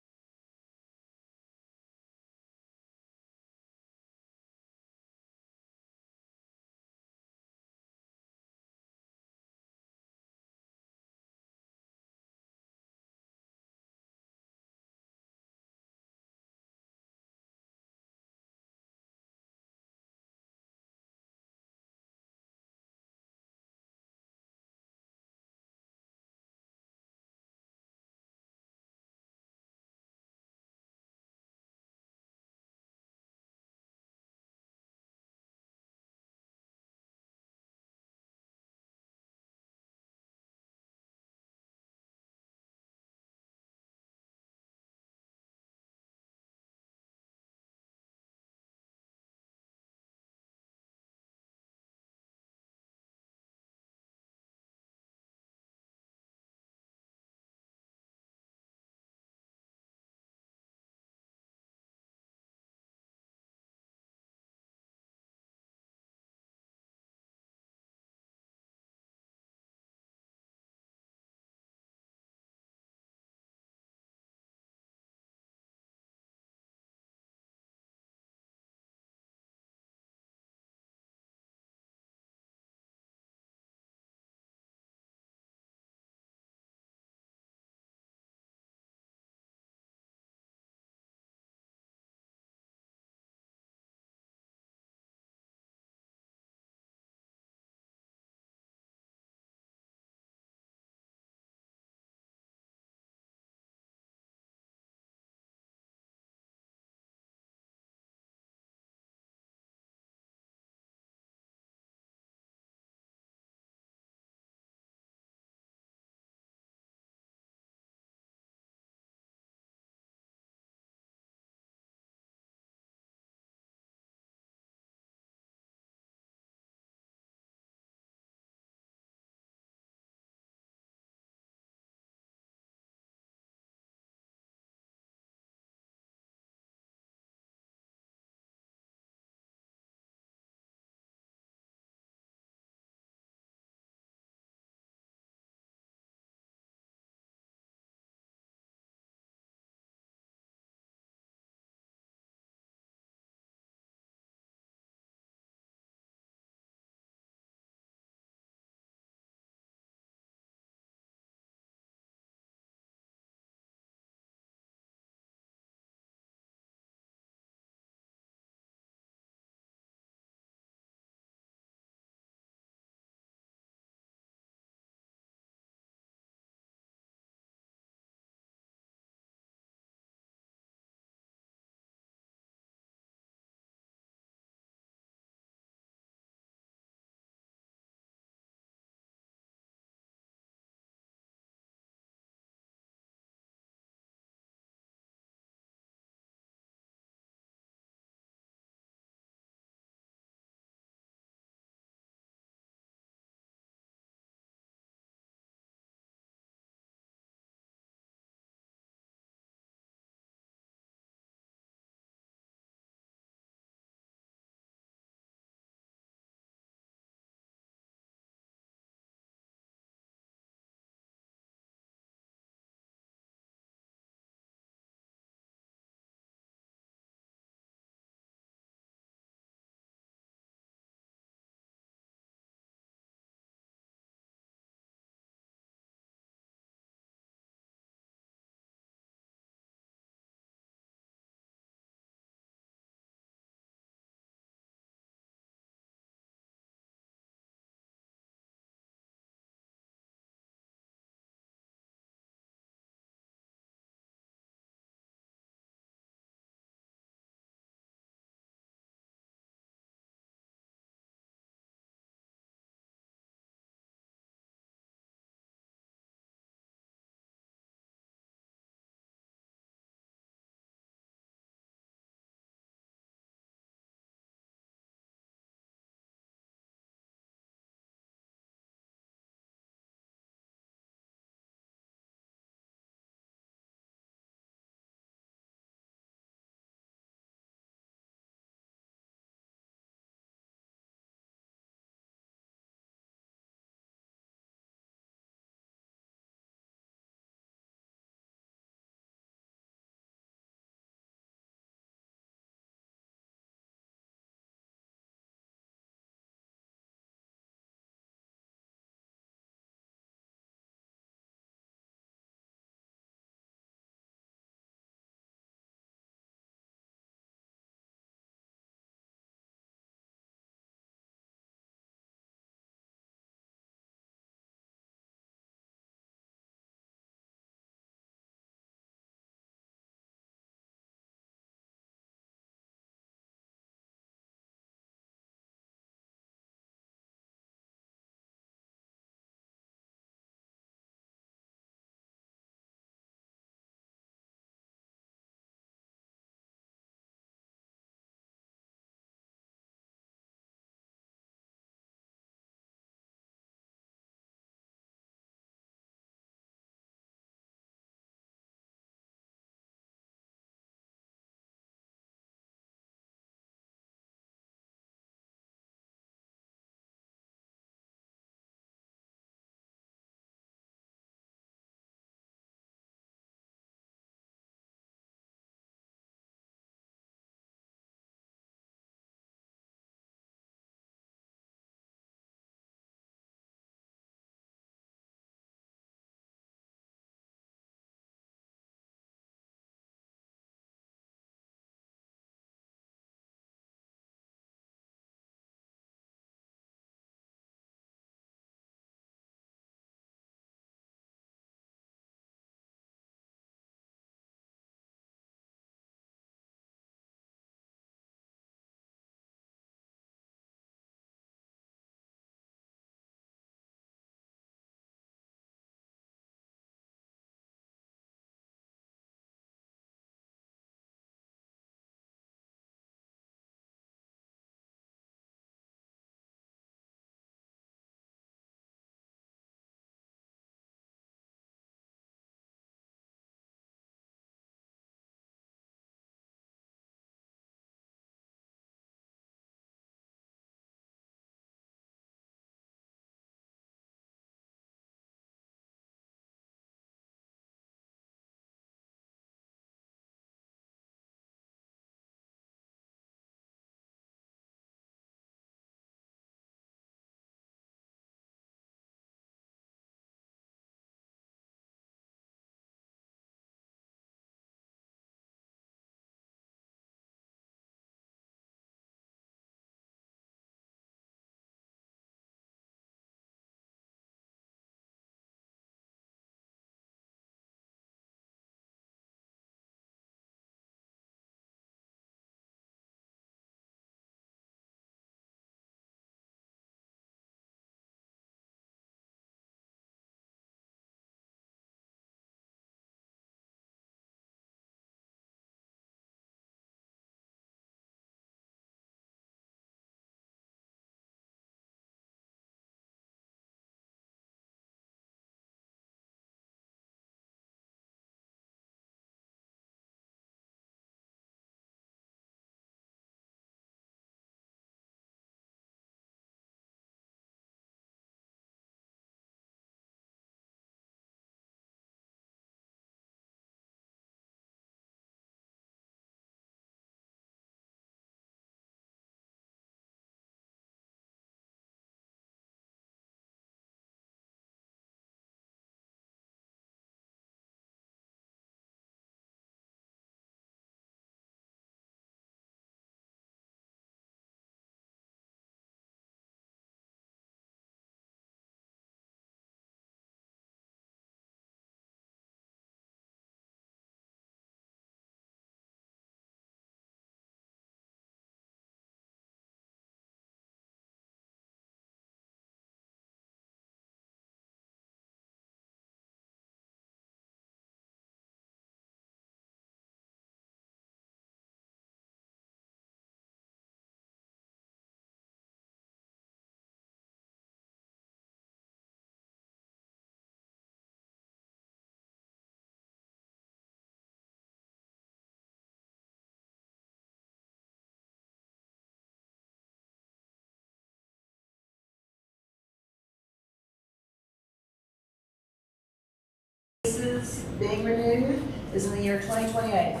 leases being renewed is in the year 2028.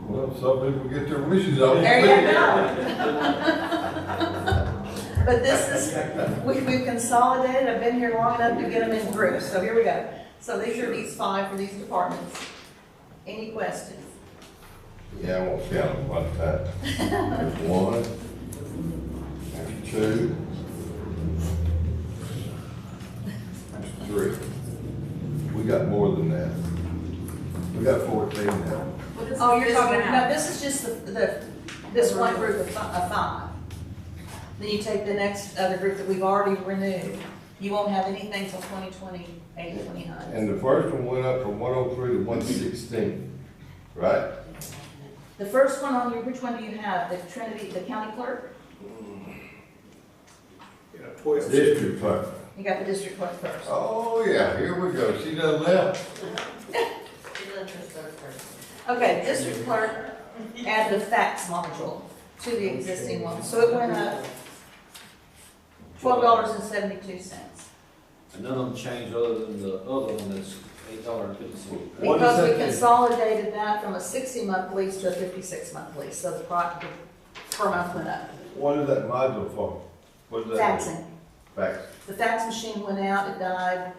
Well, some people get their wishes out.
There you go. But this is, we've consolidated, I've been here long enough to get them in groups, so here we go. So these are these 5 for these departments. Any questions?
Yeah, I won't count them one time. There's 1, there's 2, there's 3. We got more than that. We got 14 now.
Oh, you're talking, no, this is just this one group of 5. Then you take the next other group that we've already renewed. You won't have anything till 2028, 29.
And the first one went up from 103 to 116, right?
The first one on your, which one do you have? The Trinity, the county clerk?
District clerk.
You got the district clerk first.
Oh, yeah, here we go. She done left.
Okay, district clerk added the fax module to the existing one. So it went up $12.72.
And none of them changed other than the other one that's $8.50.
Because we consolidated that from a 60-month lease to a 56-month lease, so the per month went up.
What is that module for? What is that?
Faxing.
Fax.
The fax machine went out, it died,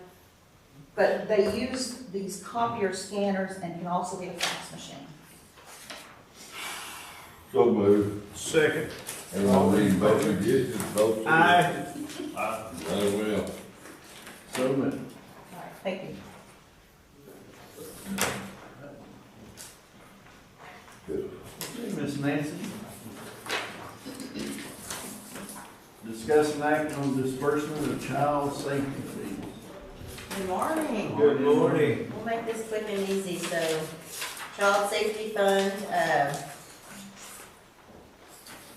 but they use these copier scanners and can also be a fax machine.
So move.
Second.
Everyone read vote against it, vote.
Aye.
Very well.
So moved.
All right, thank you.
Good.
Okay, Ms. Nancy. Discuss and act on disbursement of child safety fees.
Good morning.
Good morning.
We'll make this quick and easy. So, Child Safety Fund,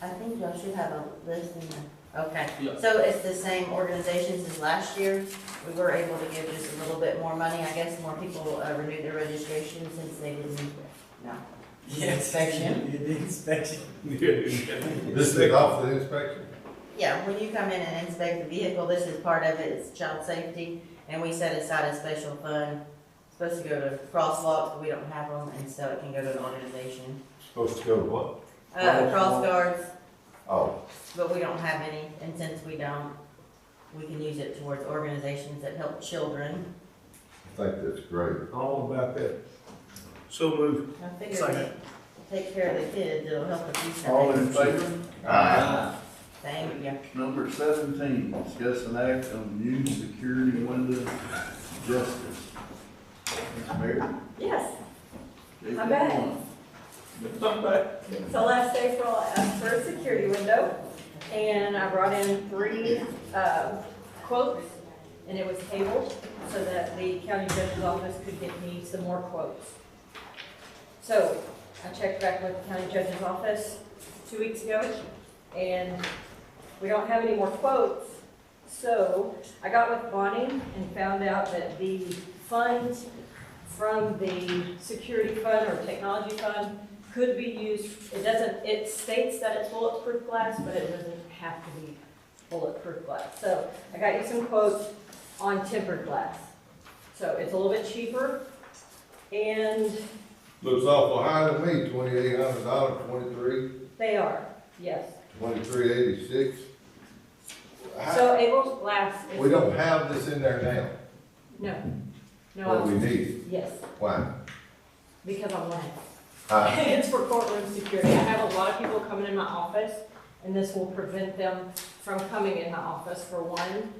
I think y'all should have a list in there. Okay.
Yeah.
So it's the same organizations as last year. We were able to give just a little bit more money. I guess more people renewed their registration since they didn't, no. Inspection.
The inspection.
This is off the inspection?
Yeah, when you come in and inspect the vehicle, this is part of it, it's child safety, and we set aside a special fund. It's supposed to go to crosswalks, but we don't have them, and so it can go to an organization.
Supposed to go to what?
Cross guards,
Oh,
but we don't have any, and since we don't, we can use it towards organizations that help children.
I think that's great.
All about that. So move.
I figure if they take care of the kids, it'll help the future.
All in favor?
Aye.
Thank you.
Number 17, discuss an act on new security window justice. Ms. Mary?
Yes,
Keep
I'm
it
back.
going.
So last April, I asked for a security window, and I brought in 3 quotes, and it was tabled so that the county judge's office could get me some more quotes. So I checked back with the county judge's office 2 weeks ago, and we don't have any more quotes. So I got with Bonnie and found out that the funds from the security fund or technology fund could be used. It states that it's bulletproof glass, but it doesn't have to be bulletproof glass. So I got you some quotes on tempered glass. So it's a little bit cheaper, and
Looks awful high to me, $2,800, 23,
they are, yes.
2386.
So Abel's glass is.
We don't have this in there now,
No.
what we need.
Yes,
Why?
because I want it.
Uh,
It's for courtroom security. I have a lot of people coming in my office, and this will prevent them from coming in my office, for one.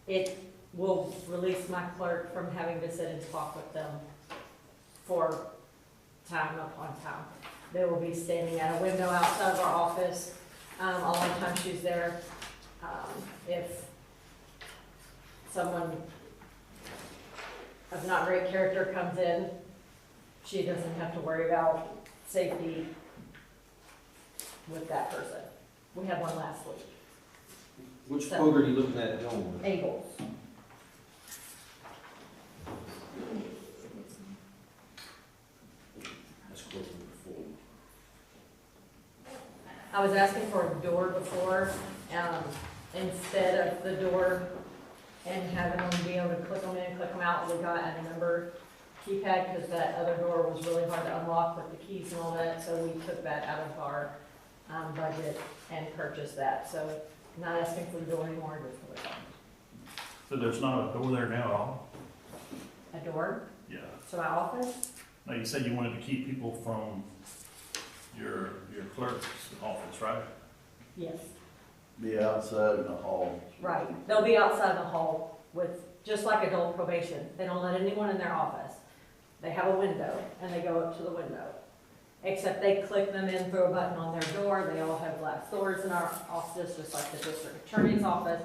It will release my clerk from having to sit and talk with them for time upon time. They will be standing at a window outside of our office. A lot of times she's there. If someone of not great character comes in, she doesn't have to worry about safety with that person. We had one last week.
Which quote are you looking at going with?
Abel's.
That's quote number 4.
I was asking for a door before, instead of the door and having them be able to click them in, click them out. We got a number keypad because that other door was really hard to unlock with the keys and all that, so we took that out of our budget and purchased that. So not asking for the door anymore, just for the phone.
So there's not a door there now at all?
A door
Yeah.
to my office?
Now, you said you wanted to keep people from your clerk's office, right?
Yes.
Be outside in the hall.
Right. They'll be outside the hall with, just like adult probation. They don't let anyone in their office. They have a window and they go up to the window. Except they click them in through a button on their door. They all have glass doors in our office, just like the district attorney's office.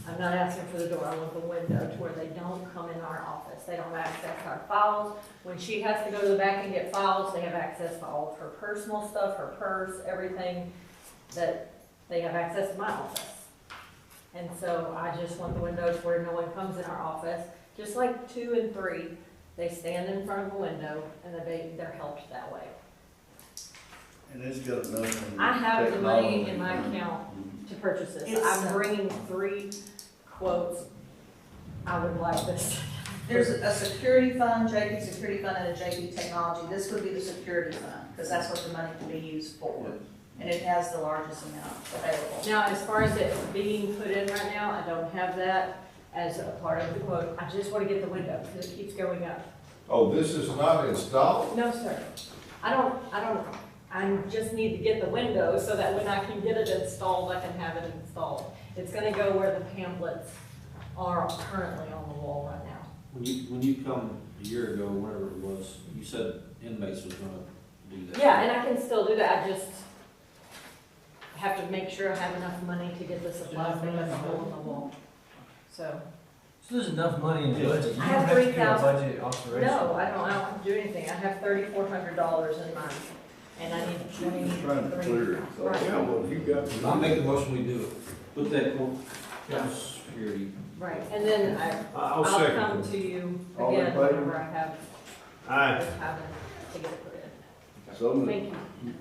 I'm not asking for the door, I want the window to where they don't come in our office. They don't access our files. When she has to go to the back and get files, they have access to all of her personal stuff, her purse, everything that they have access to my office. And so I just want the windows where no one comes in our office. Just like 2 and 3, they stand in front of a window and they're helped that way.
And it's got nothing.
I have the money in my account to purchase this. I'm bringing 3 quotes. I would like this.
There's a security fund, JP Security Fund, and a JP Technology. This would be the security fund, because that's what the money can be used for. And it has the largest amount available.
Now, as far as it being put in right now, I don't have that as a part of the quote. I just want to get the window because it keeps going up.
Oh, this is not installed?
No, sir. I just need to get the window so that when I can get it installed, I can have it installed. It's gonna go where the pamphlets are currently on the wall right now.
When you come a year ago, whatever it was, you said inmates was gonna do that.
Yeah, and I can still do that. I just have to make sure I have enough money to get the supplies that go on the wall. So
there's enough money in the budget. You
I
don't
have
have to do a
$3,000.
budget alteration.
No, I don't have to do anything. I have $3,400 in mine, and I need
Trying to clear it. So,
Right.
yeah, well, you got.
I'll make the motion, we do it. Put that court security.
Right, and then
I'll
I'll
second
come
it.
to you
All in
again
favor?
whenever I have
Aye.
time to get it put in.
So moved.
Thank you.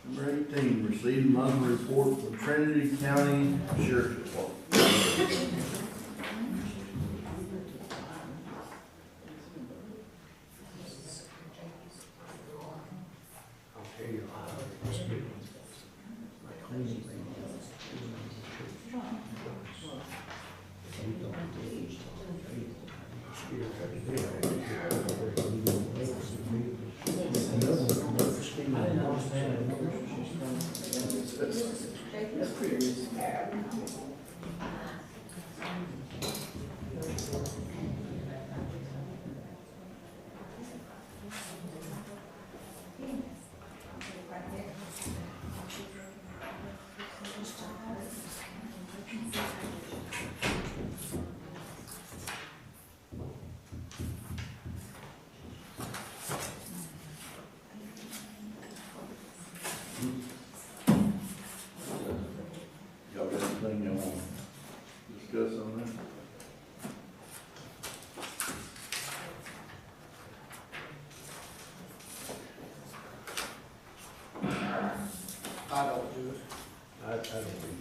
Number 18, receive monthly report from Trinity County Sheriff's Department.
I'll tell you, it's good.
Y'all got anything you want to discuss on that?
I don't do it. I don't do it.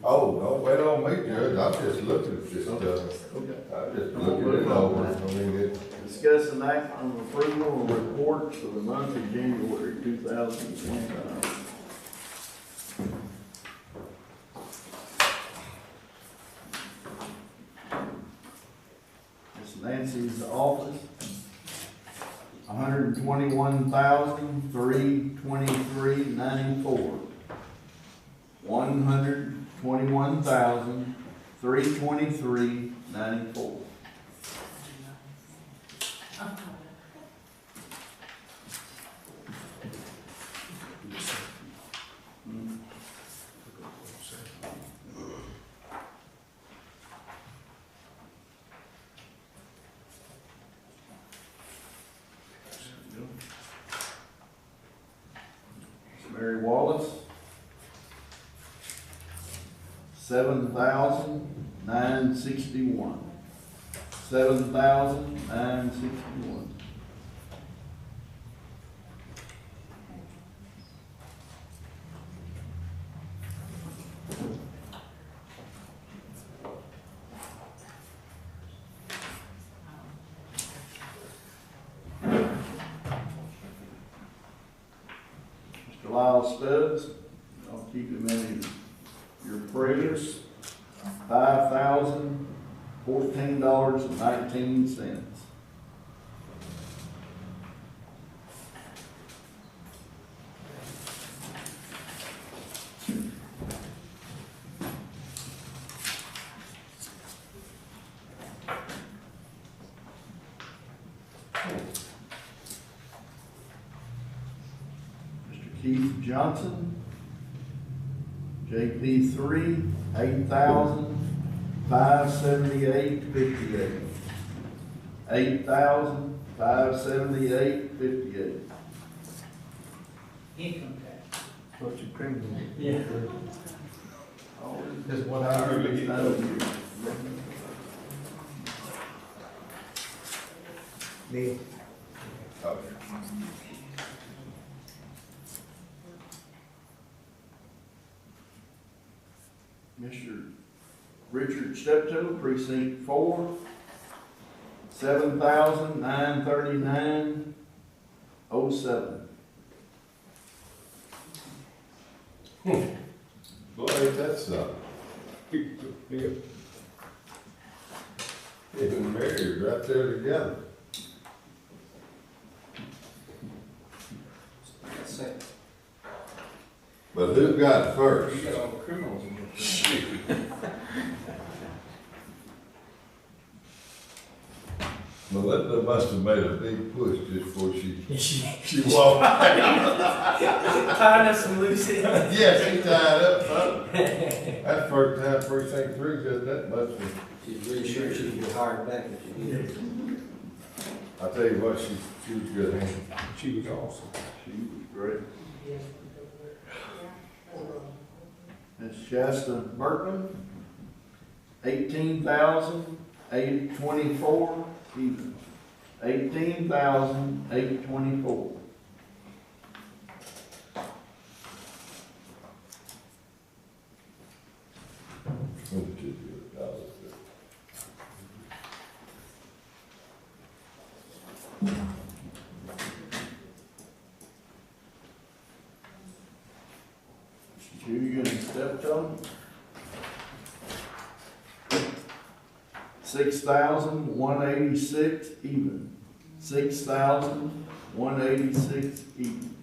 Oh, don't wait on me, Judge, I'm just looking at this stuff.
Okay.
I'm just looking it over, I mean,
Discuss an act on approval of reports for the month of January 2025. Miss Nancy's office, $121,323.94. $121,323.94. Mary Wallace, $7,961. $7,961. Mr. Lyle Stubbs, I'll keep him in your prayers. $5,014.19. Mr. Keith Johnson, JP3, $8,578.58. $8,578.58.
Income tax.
What's your criminal?
Yeah.
That's what I already know.
Me.
okay.
Mr. Richard Steptoe, Precinct 4, $7,939.07.
Boy, ain't that something? Even married right there together. But who got it first?
You got all the criminals in your
Melinda must have made a big push just before she walked.
Tying up some loose ends.
Yes, he tied up, huh? That's the first time Precinct 3 did that much.
She's really sure she can get hired back if she needs it.
I tell you what, she was good hand.
She was awesome.
She was great. Ms. Shasta Berkman, $18,824 even. $18,824. Julian Steptoe, $6,186 even. $6,186 even.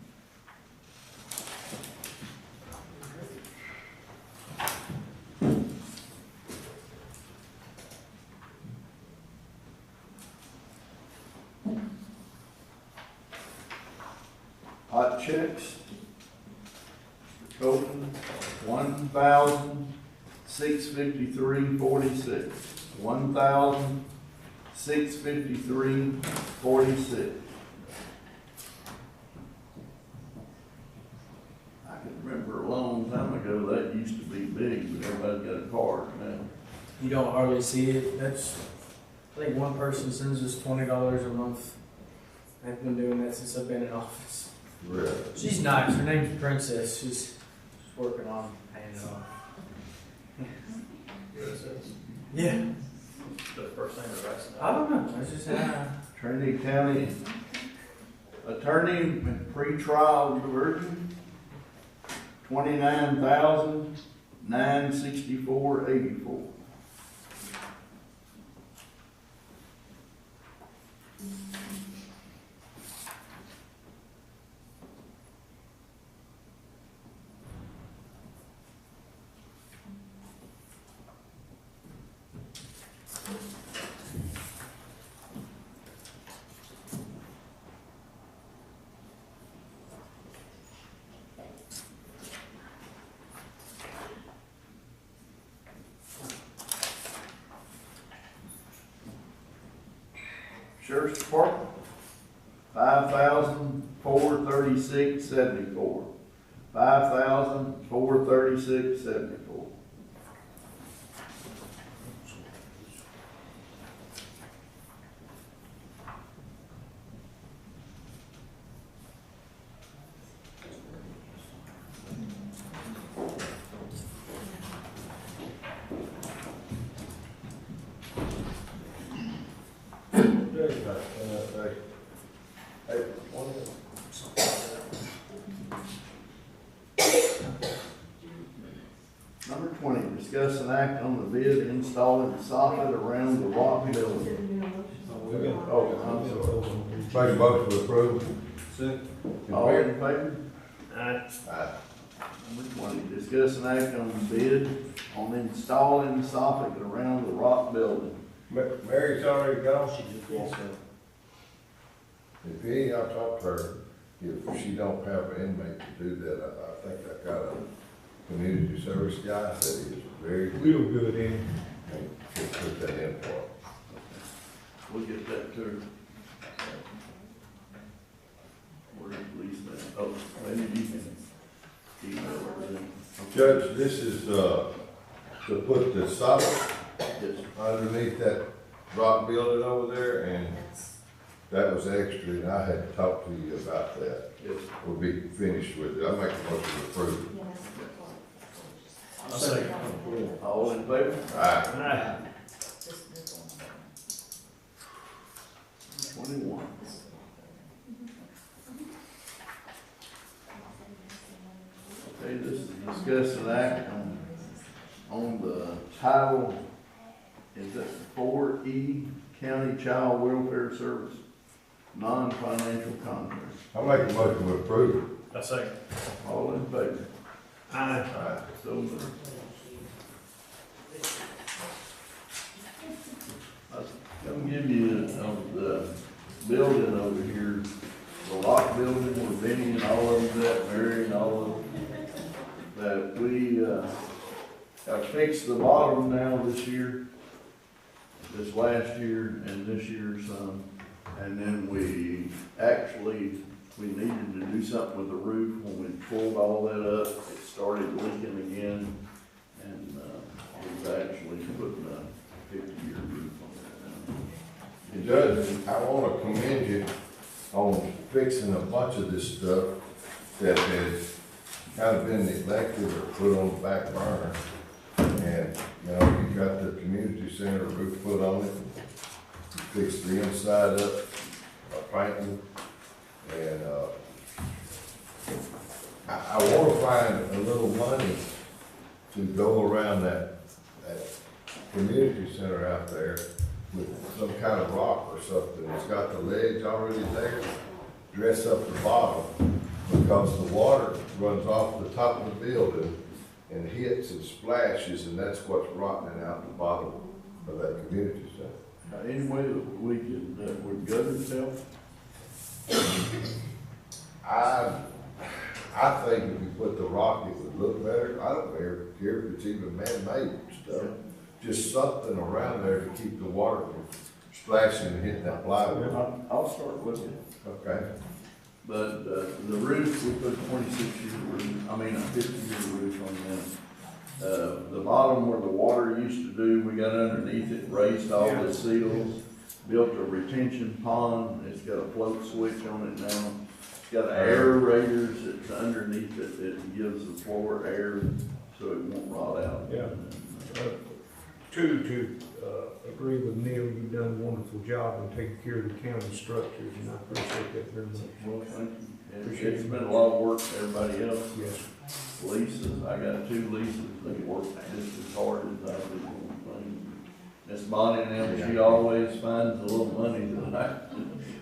Hot checks. Groveton, $1,653.46. $1,653.46. I can remember a long time ago that used to be big, but everybody's got a card now.
You don't hardly see it. That's, I think one person sends us $20 a month. I've been doing that since I've been in office.
Really?
She's nice. Her name's Princess. She's working on paying it off. Yeah.
The first thing they're asking.
I don't know, it's just,
Trinity County Attorney and pretrial diversion, $29,964.84. Sheriff's Department, $5,436.74. $5,436.74. Number 20, discuss an act on the bid installing the soffit around the rock building. Oh, I'm sorry.
Make a motion to approve.
All in favor?
Aye.
Number 20, discuss an act on the bid on installing the soffit around the rock building.
Mary's already gone.
yes, sir.
If he ain't, I'll talk to her. If she don't have an inmate to do that, I think I got a community service guy that is very good.
Real good in.
And can put that in for her.
We'll get that to her. Where's Lisa? Oh, maybe you can email her then.
Judge, this is, to put the soffit
Yes.
underneath that rock building over there, and that was extra, and I had to talk to you about that.
Yes.
We'll be finished with it. I'll make a motion to approve.
I'll second.
All in favor?
Aye.
21. Okay, this is discuss an act on the title, is that 4E County Child Welfare Service, non-financial contract.
I'll make a motion to approve.
I second.
All in favor?
Aye.
So moved. I'm gonna give you, the building over here, the lock building where Benny and all of them, that Mary and all of them, that we, have fixed the bottom now this year, this last year and this year some. And then we needed to do something with the roof. When we pulled all that up, it started leaking again. And, we've actually put a 50-year roof on that now.
Judge, I want to commend you on fixing a bunch of this stuff that has kind of been neglected or put on the back burner. And, you know, you got the community center roof put on it, fixed the inside up, painting, and, I want to find a little money to go around that community center out there with some kind of rock or something. It's got the ledge already there, dress up the bottom, because the water runs off the top of the building and hits and splashes, and that's what's rotting out the bottom of that community center.
Any way that we could, would gutter itself?
I think if you put the rock, it would look better. I don't care if it's even man-made stuff. Just something around there to keep the water from splashing and hitting that plywood.
I'll start with it.
Okay.
But, the roof, we put 26-year roof, a 50-year roof on that. The bottom where the water used to do, we got underneath it, raised all the seals, built a retention pond. It's got a float switch on it now. It's got aerators that's underneath it that gives the floor air so it won't rot out.
Yeah. To agree with Neil, you've done a wonderful job in taking care of the county structures, and I appreciate that very much.
Well, thank you. It's been a lot of work for everybody else.
Yes.
Leases, I got 2 leases, they work just as hard as I do. Miss Bonnie and them, she always finds a little money that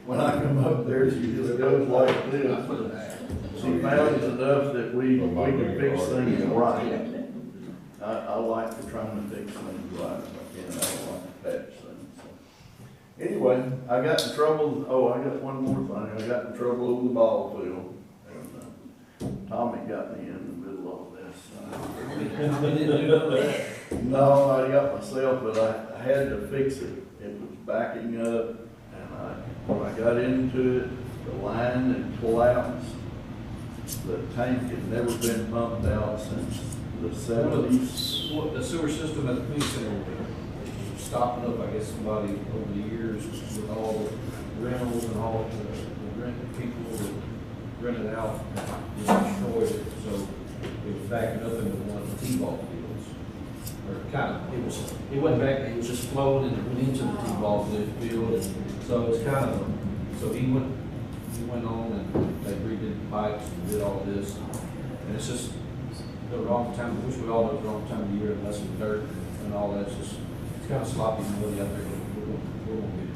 when I come up there, she just goes like this. She found enough that we can fix things right. I like to try and fix things right, I don't like to patch things. Anyway, I got in trouble, I got one more thing, I got in trouble over the ball field. And Tommy got me in the middle of this. No, I got myself, but I had to fix it. It was backing up, and when I got into it, the line had collapsed. The tank had never been pumped out since the 70s.
What, the sewer system at the police center was stopping up, I guess, somebody over the years with all the rentals and all the rented people that rented out, just destroyed it, so it was backing up into one of the T-ball fields. Or kind of, it wasn't back, it was just flowing and it went into the T-ball field, so it was kind of, so he went on and they redid the pipes and did all this, and it's just the wrong time, which we all know the wrong time of year, and less of dirt and all that, it's kind of sloppy and muddy out there, but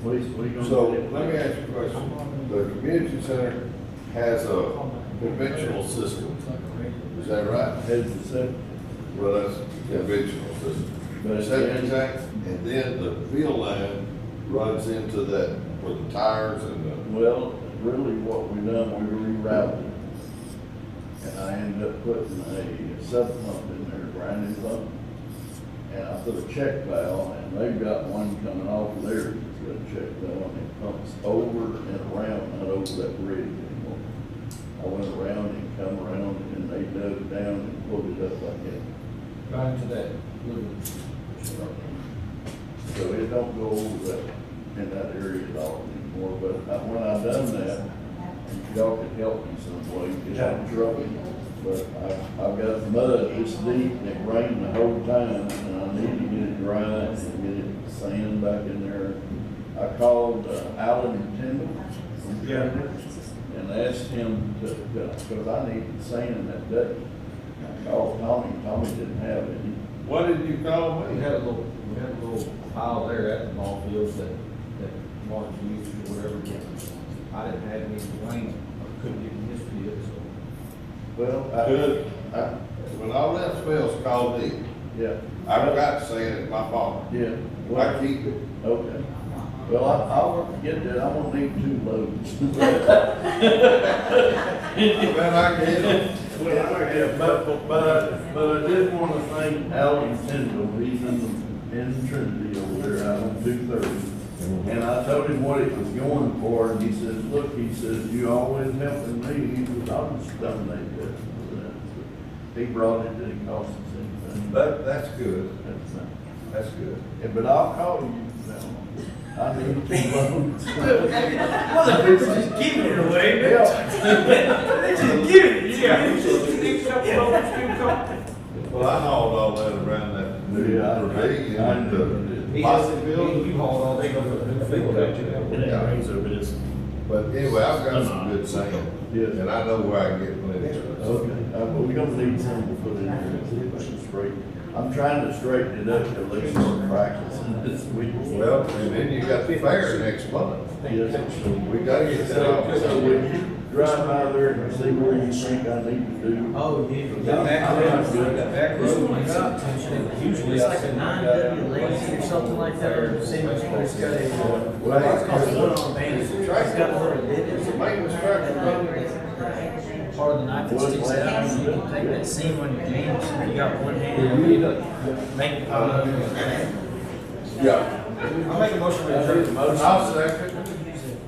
we're gonna get it.
So, let me ask you a question. The community center has a conventional system, is that right?
Has the septic.
Well, that's conventional system. Septic tank, and then the field line runs into that with the tires and the.
Well, really what we done, we rerouted. And I ended up putting a sub pump in there, grinding pump. And I put a check valve, and they've got one coming off of there, it's got a check valve, and it pumps over and around, not over that bridge anymore. I went around and come around, and they dug it down and pulled it up like that.
Right into that little.
So it don't go over that, in that area at all anymore, but when I done that, y'all could help me some way, get out of trouble. But I've got mud this deep, and it rained the whole time, and I need to get it dry and get it sand back in there. I called Alan Tindall from Trinity and asked him to, because I needed sand that day. I called Tommy didn't have any.
What did you call me?
We had a little pile there at the ball fields that Mark used or whatever. I didn't have any rain, I couldn't get in his field, so.
Well,
when all that spells called me.
Yeah.
I forgot to say it at my farm.
Yeah.
I keep it.
Okay. Well, I'll get that, I won't need 2 loads.
Well, I get it.
But I did want to thank Alan Tindall, he's in Trinity over there out on 230. And I told him what it was going for, and he says, look, he says, you always helping me, he says, I'll just donate that. He brought it, didn't cost us anything.
That's good.
That's good. Yeah, but I'll call you now. I need 2 loads.
Well, the people just giving it away, they just giving it,
Well, I hauled all that around that new pavilion and the posse building.
You hauled all that over the new field out there.
But anyway, I've got some good sand.
Yes.
And I know where I can get plenty of it.
Okay, but we're gonna need some to put in there, and see if I can straighten. I'm trying to straighten it up till they start practicing this week.
Well, and then you got the fair next month.
Yes.
So we gotta get that off.
So will you drive by there and see where you think I need to do?
Oh, yeah.
Usually
It's like a 9W lazy or something like that, or same as it's got a,
Well,
it's called one on band. It's got a little lid.
It's a maintenance tractor.
Part of the knife that sticks out, and you can take that seam on your jeans, and you got one hand, you need to make it.
Yeah.
I'll make a motion to adjourn the motion.
I'll second.